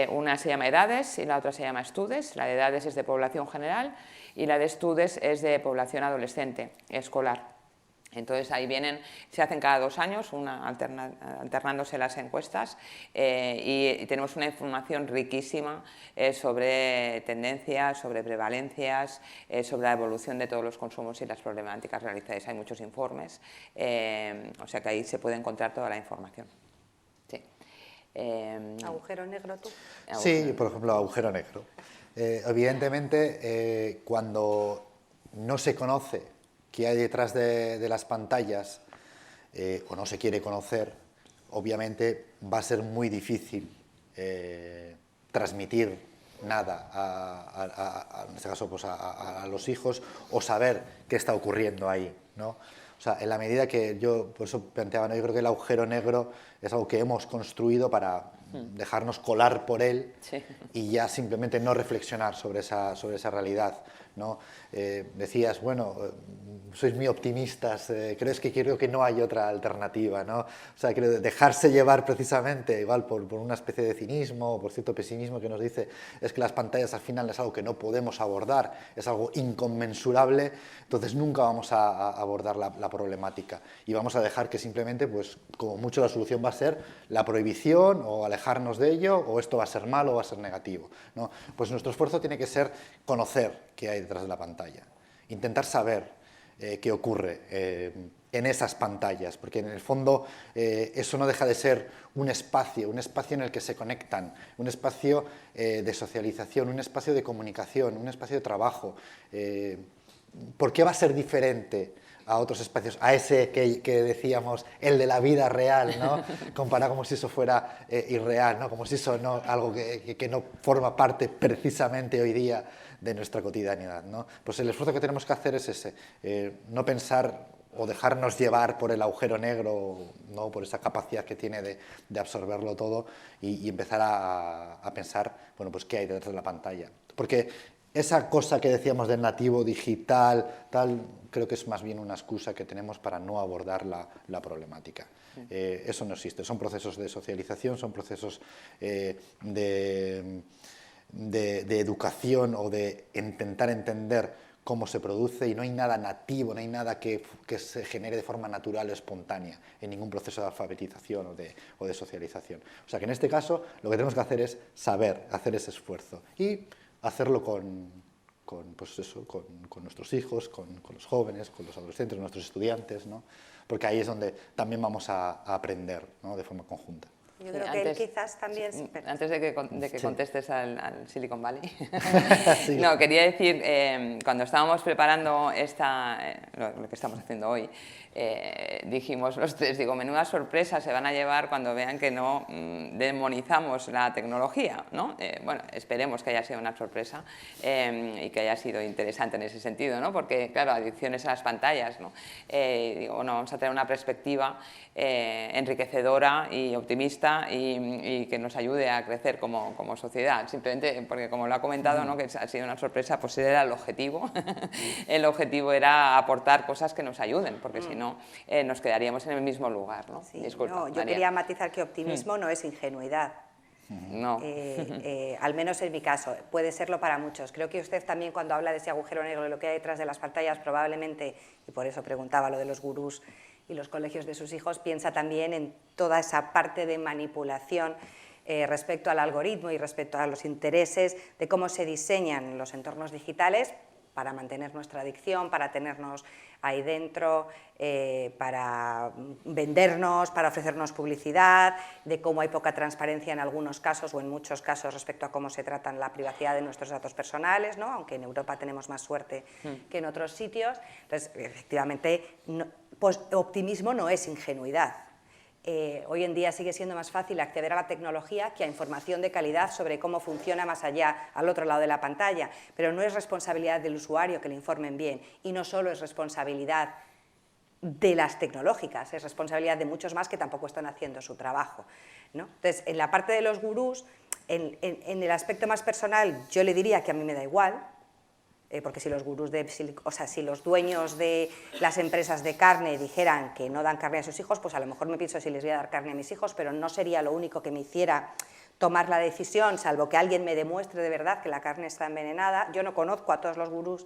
Speaker 2: una se llama Edades y la otra se llama Estudes. La de Edades es de población general y la de Estudes es de población adolescente, escolar. Entonces ahí se hacen cada 2 años, alternándose las encuestas y tenemos una información riquísima sobre tendencias, sobre prevalencias, sobre la evolución de todos los consumos y las problemáticas realizadas. Hay muchos informes, o sea que ahí se puede encontrar toda la información. Sí.
Speaker 3: ¿Agujero negro tú?
Speaker 4: Sí, por ejemplo, agujero negro. Evidentemente, cuando no se conoce qué hay detrás de las pantallas o no se quiere conocer, obviamente va a ser muy difícil transmitir nada, en este caso pues a los hijos, o saber qué está ocurriendo ahí, ¿no? O sea, en la medida que yo, por eso planteaba, ¿no? Yo creo que el agujero negro es algo que hemos construido para dejarnos colar por él, sí, y ya simplemente no reflexionar sobre esa realidad, ¿no? Decías, bueno, sois muy optimistas, creo que no hay otra alternativa, ¿no? O sea, creo dejarse llevar precisamente, igual por una especie de cinismo o por cierto pesimismo que nos dice es que las pantallas al final es algo que no podemos abordar, es algo inconmensurable, entonces nunca vamos a abordar la problemática y vamos a dejar que simplemente, pues como mucho la solución va a ser la prohibición o alejarnos de ello, o esto va a ser malo o va a ser negativo, ¿no? Pues nuestro esfuerzo tiene que ser conocer qué hay detrás de la pantalla, intentar saber qué ocurre en esas pantallas, porque en el fondo eso no deja de ser un espacio en el que se conectan, un espacio de socialización, un espacio de comunicación, un espacio de trabajo. ¿Por qué va a ser diferente a otros espacios, a ese que decíamos, el de la vida real, ¿no? Comparado como si eso fuera irreal, ¿no? Como si eso no, algo que no forma parte precisamente hoy día de nuestra cotidianidad, ¿no? Pues el esfuerzo que tenemos que hacer es ese, no pensar o dejarnos llevar por el agujero negro, ¿no? Por esa capacidad que tiene de absorberlo todo y empezar a pensar, bueno, pues qué hay detrás de la pantalla. Porque esa cosa que decíamos del nativo digital, tal, creo que es más bien una excusa que tenemos para no abordar la problemática. Eso no existe, son procesos de socialización, son procesos de educación o de intentar entender cómo se produce, y no hay nada nativo, no hay nada que se genere de forma natural o espontánea en ningún proceso de alfabetización o de socialización. O sea que en este caso lo que tenemos que hacer es saber, hacer ese esfuerzo y hacerlo con nuestros hijos, con los jóvenes, con los adolescentes, nuestros estudiantes, ¿no? Porque ahí es donde también vamos a aprender, ¿no? De forma conjunta.
Speaker 3: Yo creo que él quizás también...
Speaker 2: Antes de que contestes al Silicon Valley,
Speaker 4: sí.
Speaker 2: No, quería decir, cuando estábamos preparando lo que estamos haciendo hoy, dijimos los tres, digo, menuda sorpresa se van a llevar cuando vean que no demonizamos la tecnología, ¿no? Bueno, esperemos que haya sido una sorpresa y que haya sido interesante en ese sentido, ¿no? Porque, claro, adicciones a las pantallas, ¿no? Digo, bueno, vamos a tener una perspectiva enriquecedora y optimista optimista y que nos ayude a crecer como sociedad. Simplemente porque, como lo ha comentado, ¿no?, que ha sido una sorpresa, pues era el objetivo. El objetivo era aportar cosas que nos ayuden, porque si no nos quedaríamos en el mismo lugar, ¿no?
Speaker 3: Sí,
Speaker 2: Disculpa,
Speaker 3: no, yo
Speaker 2: María.
Speaker 3: quería matizar que optimismo no es ingenuidad.
Speaker 2: No.
Speaker 3: Al menos en mi caso, puede serlo para muchos. Creo que usted también, cuando habla de ese agujero negro y lo que hay detrás de las pantallas, probablemente, y por eso preguntaba lo de los gurús y los colegios de sus hijos, piensa también en toda esa parte de manipulación respecto al algoritmo y respecto a los intereses de cómo se diseñan los entornos digitales para mantener nuestra adicción, para tenernos ahí dentro, para vendernos, para ofrecernos publicidad, de cómo hay poca transparencia en algunos casos o en muchos casos respecto a cómo se tratan la privacidad de nuestros datos personales, ¿no? Aunque en Europa tenemos más suerte que en otros sitios. Entonces, efectivamente, pues, optimismo no es ingenuidad. Hoy en día sigue siendo más fácil acceder a la tecnología que a información de calidad sobre cómo funciona más allá, al otro lado de la pantalla, pero no es responsabilidad del usuario que le informen bien, y no solo es responsabilidad de las tecnológicas, es responsabilidad de muchos más que tampoco están haciendo su trabajo, ¿no? Entonces, en la parte de los gurús, en el aspecto más personal, yo le diría que a mí me da igual, porque si los gurús si los dueños de las empresas de carne dijeran que no dan carne a sus hijos, pues a lo mejor me pienso si les voy a dar carne a mis hijos, pero no sería lo único que me hiciera tomar la decisión, salvo que alguien me demuestre de verdad que la carne está envenenada. Yo no conozco a todos los gurús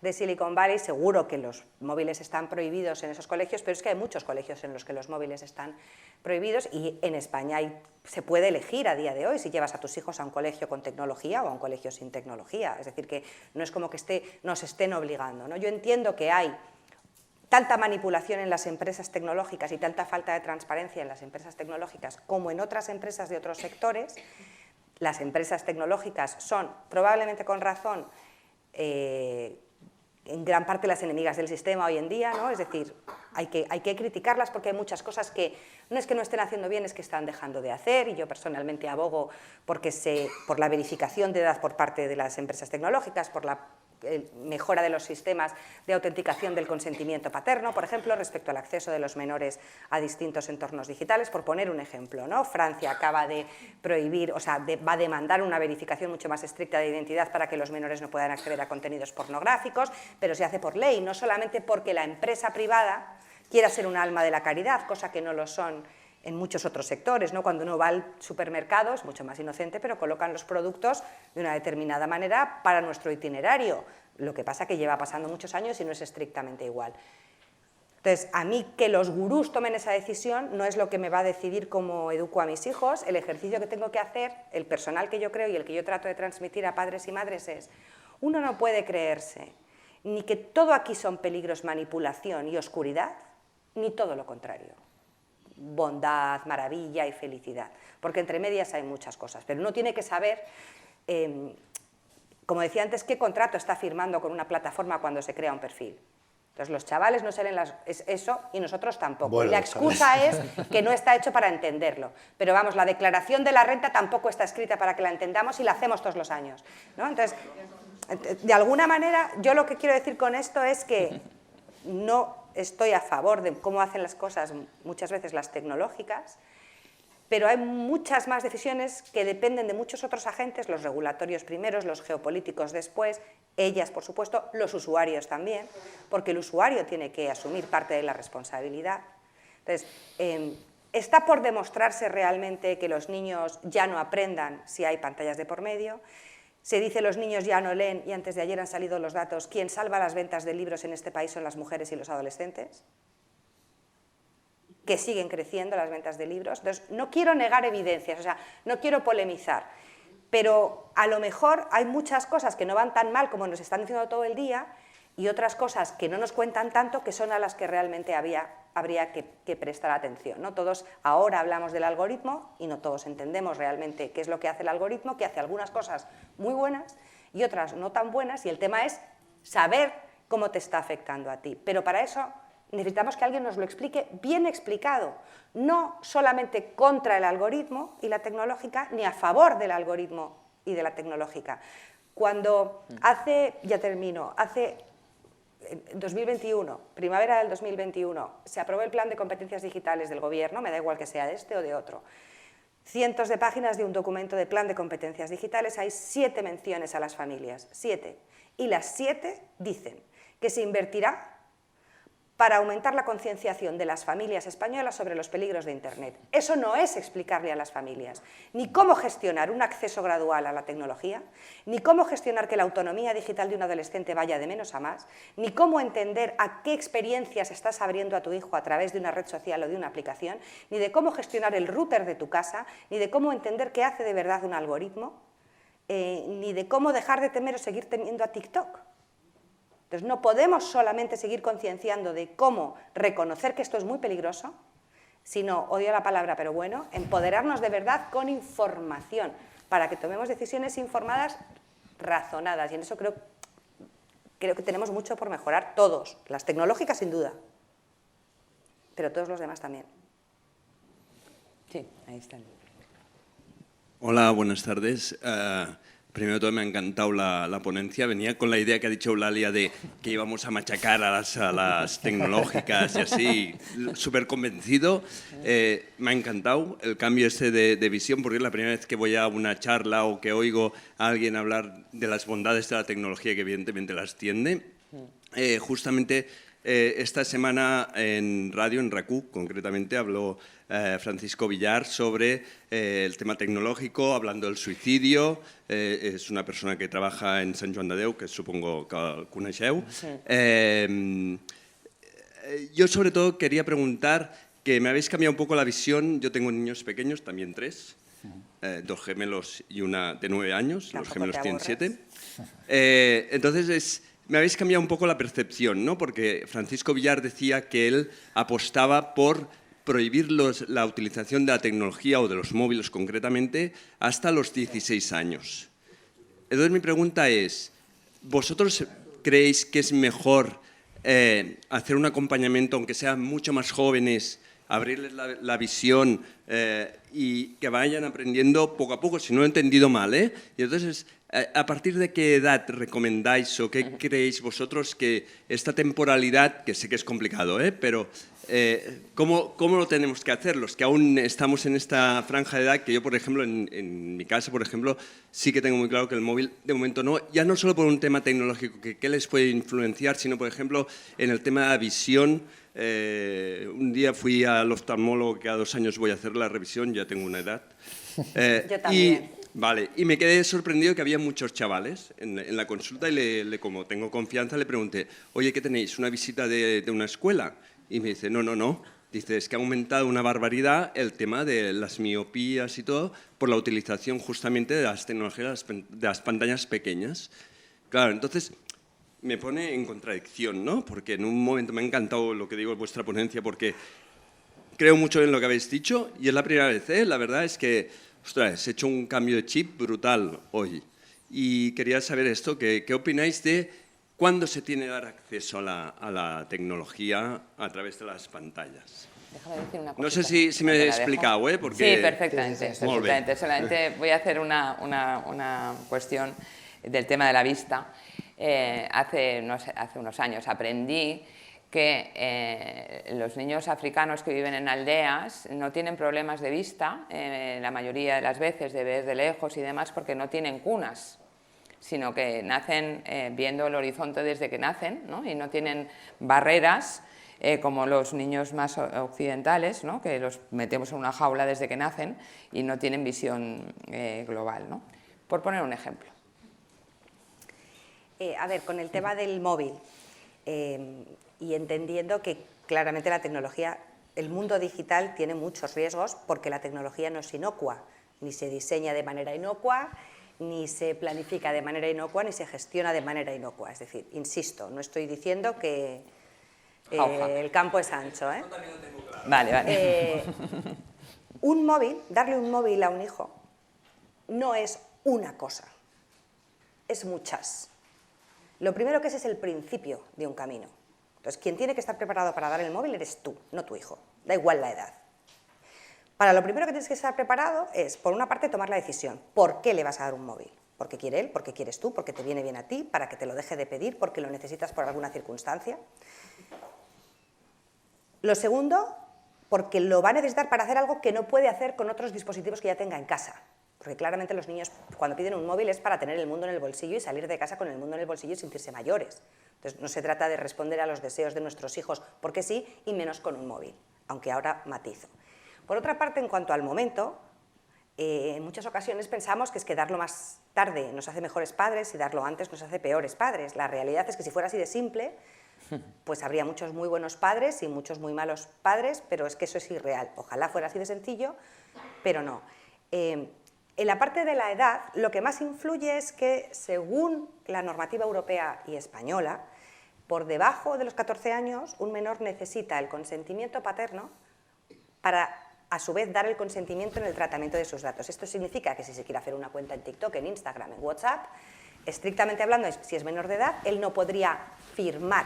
Speaker 3: de Silicon Valley, seguro que los móviles están prohibidos en esos colegios, pero es que hay muchos colegios en los que los móviles están prohibidos, y en España se puede elegir a día de hoy si llevas a tus hijos a un colegio con tecnología o a un colegio sin tecnología, es decir, que no es como que nos estén obligando, ¿no? Yo entiendo que hay tanta manipulación en las empresas tecnológicas y tanta falta de transparencia en las empresas tecnológicas como en otras empresas de otros sectores. Las empresas tecnológicas son, probablemente con razón, en gran parte las enemigas del sistema hoy en día, ¿no? Es decir, hay que criticarlas porque hay muchas cosas que no es que no estén haciendo bien, es que están dejando de hacer, y yo personalmente abogo por la verificación de edad por parte de las empresas tecnológicas, por la mejora de los sistemas de autenticación del consentimiento paterno, por ejemplo, respecto al acceso de los menores a distintos entornos digitales, por poner un ejemplo, ¿no? Francia acaba de prohibir, va a demandar una verificación mucho más estricta de identidad para que los menores no puedan acceder a contenidos pornográficos, pero se hace por ley, no solamente porque la empresa privada quiera ser un alma de la caridad, cosa que no lo son en muchos otros sectores, ¿no? Cuando uno va al supermercado es mucho más inocente, pero colocan los productos de una determinada manera para nuestro itinerario. Lo que pasa es que lleva pasando muchos años y no es estrictamente igual. Entonces, a mí que los gurús tomen esa decisión no es lo que me va a decidir cómo educo a mis hijos. El ejercicio que tengo que hacer, el personal que yo creo y el que yo trato de transmitir a padres y madres es: uno no puede creerse ni que todo aquí son peligros, manipulación y oscuridad, ni todo lo contrario. Bondad, maravilla y felicidad, porque entre medias hay muchas cosas, pero uno tiene que saber, como decía antes, qué contrato está firmando con una plataforma cuando se crea un perfil. Entonces los chavales no saben eso y nosotros tampoco.
Speaker 4: Bueno,
Speaker 3: y la excusa es que no está hecho para entenderlo, pero vamos, la declaración de la renta tampoco está escrita para que la entendamos y la hacemos todos los años, ¿no? Entonces, de alguna manera, yo lo que quiero decir con esto es que no estoy a favor de cómo hacen las cosas muchas veces las tecnológicas, pero hay muchas más decisiones que dependen de muchos otros agentes, los regulatorios primeros, los geopolíticos después, ellas por supuesto, los usuarios también, porque el usuario tiene que asumir parte de la responsabilidad. Entonces, está por demostrarse realmente que los niños ya no aprendan si hay pantallas de por medio. Se dice los niños ya no leen, y antes de ayer han salido los datos: quien salva las ventas de libros en este país son las mujeres y los adolescentes, que siguen creciendo las ventas de libros. Entonces, no quiero negar evidencias, no quiero polemizar, pero a lo mejor hay muchas cosas que no van tan mal como nos están diciendo todo el día, y otras cosas que no nos cuentan tanto, que son a las que realmente habría que prestar atención, ¿no? Todos ahora hablamos del algoritmo y no todos entendemos realmente qué es lo que hace el algoritmo, que hace algunas cosas muy buenas y otras no tan buenas, y el tema es saber cómo te está afectando a ti. Pero para eso necesitamos que alguien nos lo explique bien explicado, no solamente contra el algoritmo y la tecnológica, ni a favor del algoritmo y de la tecnológica. Cuando en 2021, primavera del 2021, se aprobó el Plan de Competencias Digitales del Gobierno, me da igual que sea de este o de otro. cientos de páginas de un documento de plan de competencias digitales, hay 7 menciones a las familias, 7. Y las 7 dicen que se invertirá para aumentar la concienciación de las familias españolas sobre los peligros de Internet. Eso no es explicarle a las familias ni cómo gestionar un acceso gradual a la tecnología, ni cómo gestionar que la autonomía digital de un adolescente vaya de menos a más, ni cómo entender a qué experiencias estás abriendo a tu hijo a través de una red social o de una aplicación, ni de cómo gestionar el router de tu casa, ni de cómo entender qué hace de verdad un algoritmo, ni de cómo dejar de temer o seguir temiendo a TikTok. Entonces, no podemos solamente seguir concienciando de cómo reconocer que esto es muy peligroso, sino, odio la palabra, pero bueno, empoderarnos de verdad con información, para que tomemos decisiones informadas, razonadas. Y en eso creo que tenemos mucho por mejorar todos, las tecnológicas sin duda, pero todos los demás también.
Speaker 2: Sí, ahí están.
Speaker 6: Hola, buenas tardes. Primero de todo, me ha encantado la ponencia. Venía con la idea que ha dicho Eulalia de que íbamos a machacar a las tecnológicas y así, súper convencido. Me ha encantado el cambio de visión, porque es la primera vez que voy a una charla o que oigo a alguien hablar de las bondades de la tecnología, que evidentemente las tiene. Justamente esta semana en radio, en RACU concretamente, habló Francisco Villar sobre el tema tecnológico, hablando del suicidio. És una persona que trabaja en Sant Joan de Déu, que supongo que el coneixeu. Yo sobre todo quería preguntar que me habéis cambiado un poco la visión. Yo tengo niños pequeños, también 3, 2 gemelos y una de 9 años. Los gemelos tienen 7. Entonces me habéis cambiado un poco la percepción, ¿no? Porque Francisco Villar decía que él apostaba por prohibir la utilización de la tecnología o de los móviles concretamente hasta los 16 años. Entonces mi pregunta es, ¿vosotros creéis que es mejor hacer un acompañamiento, aunque sean mucho más jóvenes, abrirles la visión y que vayan aprendiendo poco a poco, si no lo he entendido mal, ¿eh? Y entonces, ¿a partir de qué edad recomendáis o qué creéis vosotros que esta temporalidad, que sé que es complicado, pero ¿cómo lo tenemos que hacer? Los que aún estamos en esta franja de edad, que yo, por ejemplo, en mi casa, por ejemplo, sí que tengo muy claro que el móvil, de momento no, ya no solo por un tema tecnológico que les puede influenciar, sino, por ejemplo, en el tema de la visión. Un día fui al oftalmólogo, que a 2 años voy a hacer la revisión, ya tengo una edad.
Speaker 3: Yo también.
Speaker 6: Y me quedé sorprendido que había muchos chavales en la consulta y como tengo confianza, le pregunté, oye, ¿qué tenéis? ¿Una visita de una escuela? Y me dice, no. Dice, es que ha aumentado una barbaridad el tema de las miopías y todo por la utilización justamente de las tecnologías, de las pantallas pequeñas. Claro, entonces me pone en contradicción, ¿no? Porque en un momento me ha encantado lo que digo en vuestra ponencia, porque creo mucho en lo que habéis dicho y es la primera vez, la verdad es que, ostras, he hecho un cambio de chip brutal hoy. Y quería saber esto, ¿qué opináis de cuándo se tiene que dar acceso a la tecnología a través de las pantallas?
Speaker 2: Déjame decir una cosita.
Speaker 6: No sé si me he explicado, porque...
Speaker 2: Sí, perfectamente.
Speaker 6: Molt bé.
Speaker 2: Perfectamente. Solamente voy a hacer una cuestión del tema de la vista. Hace unos años aprendí que los niños africanos que viven en aldeas no tienen problemas de vista, la mayoría de las veces de ver de lejos y demás, porque no tienen cunas, sino que nacen viendo el horizonte desde que nacen, ¿no? Y no tienen barreras como los niños más occidentales, ¿no? Que los metemos en una jaula desde que nacen y no tienen visión global, ¿no? Por poner un ejemplo.
Speaker 3: A ver, con el tema del móvil y entendiendo que claramente la tecnología, el mundo digital tiene muchos riesgos porque la tecnología no es inocua, ni se diseña de manera inocua, ni se planifica de manera inocua, ni se gestiona de manera inocua. Es decir, insisto, no estoy diciendo que el campo es ancho.
Speaker 2: Vale.
Speaker 3: Un móvil, darle un móvil a un hijo, no es una cosa, es muchas. Lo primero que es el principio de un camino. Entonces, quien tiene que estar preparado para dar el móvil eres tú, no tu hijo, da igual la edad. Para lo primero que tienes que estar preparado es, por una parte, tomar la decisión. ¿Por qué le vas a dar un móvil? ¿Porque quiere él? ¿Porque quieres tú? ¿Porque te viene bien a ti? ¿Para que te lo deje de pedir? ¿Porque lo necesitas por alguna circunstancia? Lo segundo, porque lo va a necesitar para hacer algo que no puede hacer con otros dispositivos que ya tenga en casa. Porque claramente los niños cuando piden un móvil es para tener el mundo en el bolsillo y salir de casa con el mundo en el bolsillo y sentirse mayores. Entonces no se trata de responder a los deseos de nuestros hijos porque sí y menos con un móvil, aunque ahora matizo. Por otra parte, en cuanto al momento, en muchas ocasiones pensamos que es que darlo más tarde nos hace mejores padres y darlo antes nos hace peores padres. La realidad es que si fuera así de simple, pues habría muchos muy buenos padres y muchos muy malos padres, pero es que eso es irreal. Ojalá fuera así de sencillo, pero no. En la parte de la edad, lo que más influye es que, según la normativa europea y española, por debajo de los 14 años, un menor necesita el consentimiento paterno para, a su vez, dar el consentimiento en el tratamiento de sus datos. Esto significa que si se quiere hacer una cuenta en TikTok, en Instagram, en WhatsApp, estrictamente hablando, si es menor de edad, él no podría firmar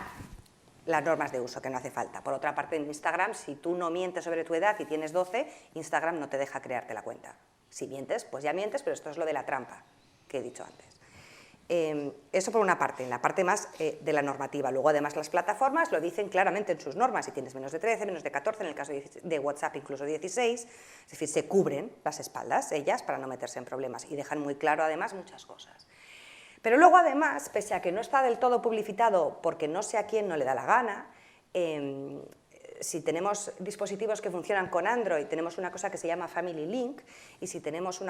Speaker 3: las normas de uso, que no hace falta. Por otra parte, en Instagram, si tú no mientes sobre tu edad y tienes 12, Instagram no te deja crearte la cuenta. Si mientes, pues ya mientes, pero esto es lo de la trampa que he dicho antes. Eso por una parte, en la parte más de la normativa. Luego, además, las plataformas lo dicen claramente en sus normas. Si tienes menos de 13, menos de 14, en el caso de WhatsApp incluso 16, es decir, se cubren las espaldas ellas para no meterse en problemas y dejan muy claro, además, muchas cosas. Pero luego, además, pese a que no está del todo publicitado porque no sé a quién no le da la gana, si tenemos dispositivos que funcionan con Android, tenemos una cosa que se llama Family Link, y si tenemos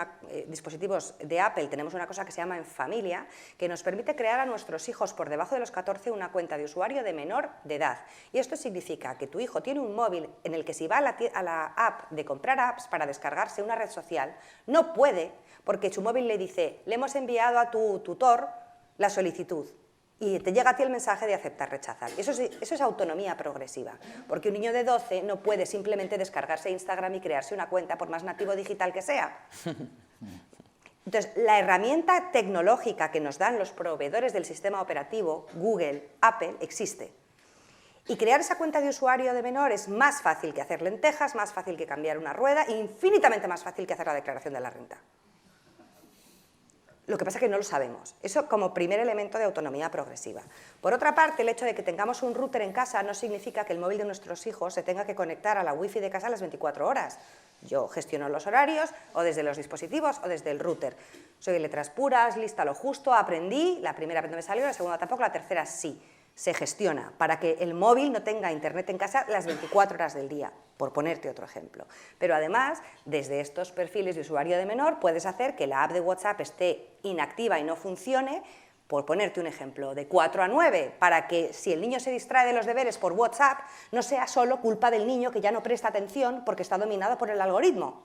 Speaker 3: dispositivos de Apple, tenemos una cosa que se llama En Familia, que nos permite crear a nuestros hijos por debajo de los 14 una cuenta de usuario de menor de edad. Y esto significa que tu hijo tiene un móvil en el que si va a la app de comprar apps para descargarse una red social, no puede, porque su móvil le dice, le hemos enviado a tu tutor la solicitud. Y te llega a ti el mensaje de aceptar, rechazar. Eso es autonomía progresiva, porque un niño de 12 no puede simplemente descargarse Instagram y crearse una cuenta, por más nativo digital que sea. Entonces, la herramienta tecnológica que nos dan los proveedores del sistema operativo, Google, Apple, existe. Y crear esa cuenta de usuario de menor es más fácil que hacer lentejas, más fácil que cambiar una rueda e infinitamente más fácil que hacer la declaración de la renta. Lo que pasa es que no lo sabemos. Eso como primer elemento de autonomía progresiva. Por otra parte, el hecho de que tengamos un router en casa no significa que el móvil de nuestros hijos se tenga que conectar a la wifi de casa a las 24 horas. Yo gestiono los horarios, o desde los dispositivos, o desde el router. Soy letras puras, lista lo justo, aprendí, la primera no me salió, la segunda tampoco, la tercera sí. Se gestiona para que el móvil no tenga internet en casa las 24 horas del día, por ponerte otro ejemplo. Pero además, desde estos perfiles de usuario de menor, puedes hacer que la app de WhatsApp esté inactiva y no funcione, por ponerte un ejemplo, de 4 a 9, para que si el niño se distrae de los deberes por WhatsApp, no sea solo culpa del niño que ya no presta atención porque está dominado por el algoritmo,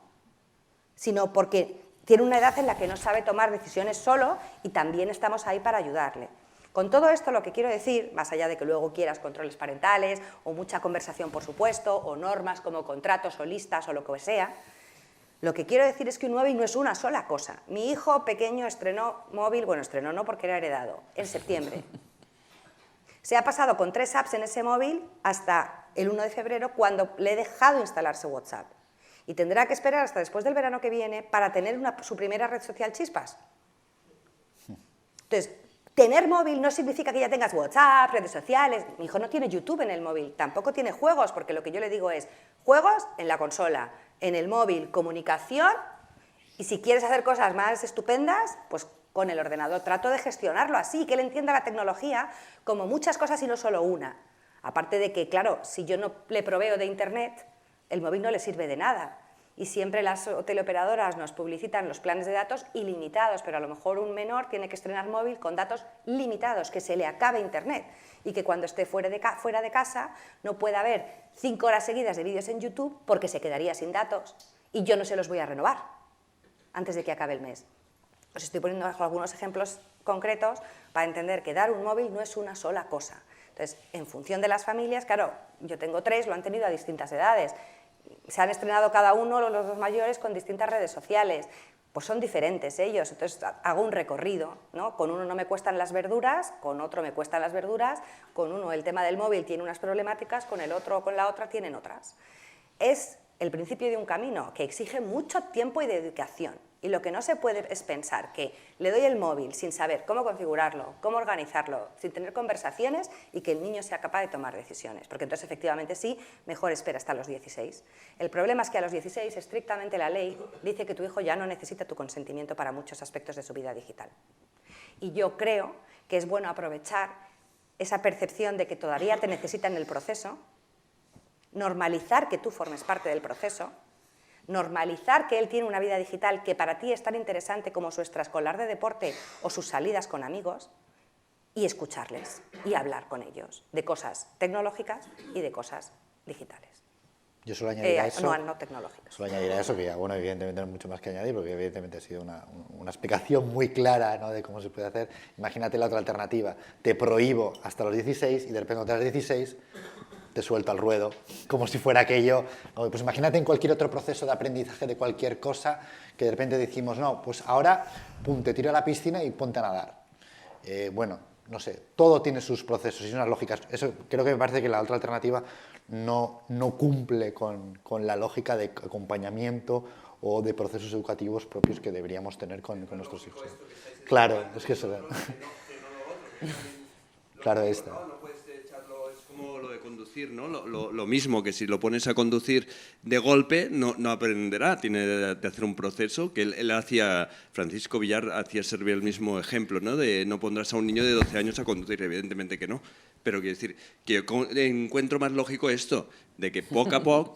Speaker 3: sino porque tiene una edad en la que no sabe tomar decisiones solo y también estamos ahí para ayudarle. Con todo esto lo que quiero decir, más allá de que luego quieras controles parentales o mucha conversación por supuesto, o normas como contratos o listas o lo que sea, lo que quiero decir es que un móvil no es una sola cosa. Mi hijo pequeño estrenó móvil, bueno, estrenó no porque era heredado, en septiembre. Se ha pasado con 3 apps en ese móvil hasta el 1 de febrero cuando le he dejado instalarse WhatsApp. Y tendrá que esperar hasta después del verano que viene para tener su primera red social Chispas. Entonces, tener móvil no significa que ya tengas WhatsApp, redes sociales. Mi hijo no tiene YouTube en el móvil, tampoco tiene juegos, porque lo que yo le digo es juegos en la consola, en el móvil, comunicación, y si quieres hacer cosas más estupendas, pues con el ordenador. Trato de gestionarlo así, que él entienda la tecnología como muchas cosas y no solo una. Aparte de que, claro, si yo no le proveo de internet, el móvil no le sirve de nada. Y siempre las teleoperadoras nos publicitan los planes de datos ilimitados, pero a lo mejor un menor tiene que estrenar móvil con datos limitados, que se le acabe internet y que cuando esté fuera de casa no pueda ver 5 horas seguidas de vídeos en YouTube porque se quedaría sin datos y yo no se los voy a renovar antes de que acabe el mes. Os estoy poniendo algunos ejemplos concretos para entender que dar un móvil no es una sola cosa. Entonces, en función de las familias, claro, yo tengo 3, lo han tenido a distintas edades. Se han estrenado cada uno, los 2 mayores, con distintas redes sociales. Pues son diferentes ellos, entonces hago un recorrido, ¿no? Con uno no me cuestan las verduras, con otro me cuestan las verduras, con uno el tema del móvil tiene unas problemáticas, con el otro o con la otra tienen otras. Es el principio de un camino que exige mucho tiempo y dedicación. Y lo que no se puede es pensar que le doy el móvil sin saber cómo configurarlo, cómo organizarlo, sin tener conversaciones y que el niño sea capaz de tomar decisiones. Porque entonces, efectivamente, sí, mejor espera hasta los 16. El problema es que a los 16, estrictamente la ley dice que tu hijo ya no necesita tu consentimiento para muchos aspectos de su vida digital. Y yo creo que es bueno aprovechar esa percepción de que todavía te necesita en el proceso, normalizar que tú formes parte del proceso, normalizar que él tiene una vida digital que para ti es tan interesante como su extraescolar de deporte o sus salidas con amigos, y escucharles y hablar con ellos de cosas tecnológicas y de cosas digitales.
Speaker 4: Yo solo añadiría eso.
Speaker 3: No tecnológicas.
Speaker 4: Solo añadiría eso, que ya, bueno, evidentemente no hay mucho más que añadir, porque evidentemente ha sido una explicación muy clara, ¿no?, de cómo se puede hacer. Imagínate la otra alternativa, te prohíbo hasta los 16 y de repente cuando te das 16 te suelto al ruedo, como si fuera aquello. Pues imagínate en cualquier otro proceso de aprendizaje de cualquier cosa, que de repente decimos, no, pues ahora, pum, te tiro a la piscina y ponte a nadar. Bueno, no sé, todo tiene sus procesos y unas lógicas. Eso creo que me parece que la otra alternativa no cumple con la lógica de acompañamiento o de procesos educativos propios que deberíamos tener con nuestros hijos. Claro, es que eso... Claro, esto.
Speaker 6: Es como lo de conducir, ¿no? Lo mismo, que si lo pones a conducir de golpe no aprenderá, tiene de hacer un proceso que él hacía, Francisco Villar hacía servir el mismo ejemplo, ¿no? De no pondrás a un niño de 12 años a conducir, evidentemente que no, pero quiero decir que yo encuentro más lógico esto, de que poco a poco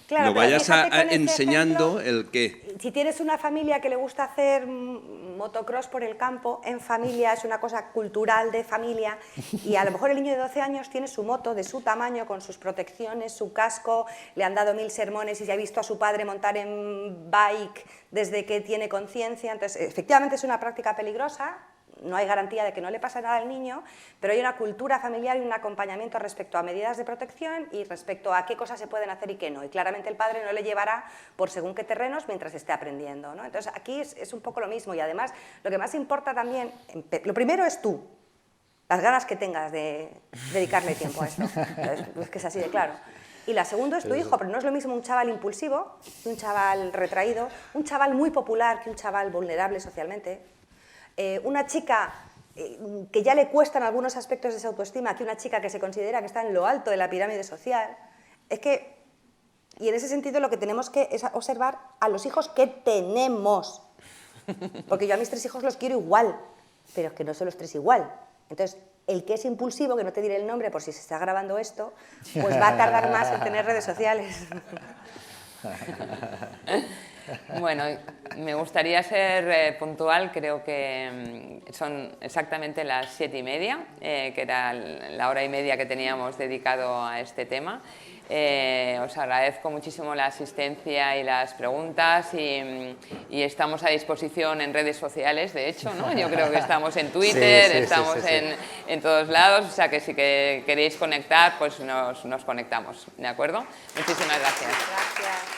Speaker 3: Claro,
Speaker 6: lo vayas
Speaker 3: fíjate
Speaker 6: enseñando
Speaker 3: ejemplo,
Speaker 6: el qué.
Speaker 3: Si tienes una familia que le gusta hacer motocross por el campo, en familia, es una cosa cultural de familia, y a lo mejor el niño de 12 años tiene su moto de su tamaño, con sus protecciones, su casco, le han dado 1000 sermones y se ha visto a su padre montar en bike desde que tiene conciencia. Entonces, efectivamente es una práctica peligrosa, no hay garantía de que no le pase nada al niño, pero hay una cultura familiar y un acompañamiento respecto a medidas de protección y respecto a qué cosas se pueden hacer y qué no. Y claramente el padre no le llevará por según qué terrenos mientras esté aprendiendo, ¿no? Entonces aquí es un poco lo mismo, y además lo que más importa también, lo primero es tú, las ganas que tengas de dedicarle tiempo a esto. Es que es así de claro. Y la segunda es tu hijo, pero no es lo mismo un chaval impulsivo que un chaval retraído, un chaval muy popular que un chaval vulnerable socialmente. Una chica que ya le cuestan algunos aspectos de su autoestima que una chica que se considera que está en lo alto de la pirámide social. Y en ese sentido lo que tenemos que es observar a los hijos que tenemos. Porque yo a mis 3 hijos los quiero igual, pero es que no son los 3 igual. Entonces, el que es impulsivo, que no te diré el nombre por si se está grabando esto, pues va a tardar más en tener redes sociales.
Speaker 2: Bueno, me gustaría ser puntual, creo que son exactamente las 7:30, que era la hora y media que teníamos dedicado a este tema. Os agradezco muchísimo la asistencia y las preguntas y estamos a disposición en redes sociales, de hecho, ¿no? Yo creo que estamos en Twitter, estamos en todos lados, o sea que si queréis conectar, pues nos conectamos, ¿de acuerdo? Muchísimas gracias.
Speaker 3: Gracias.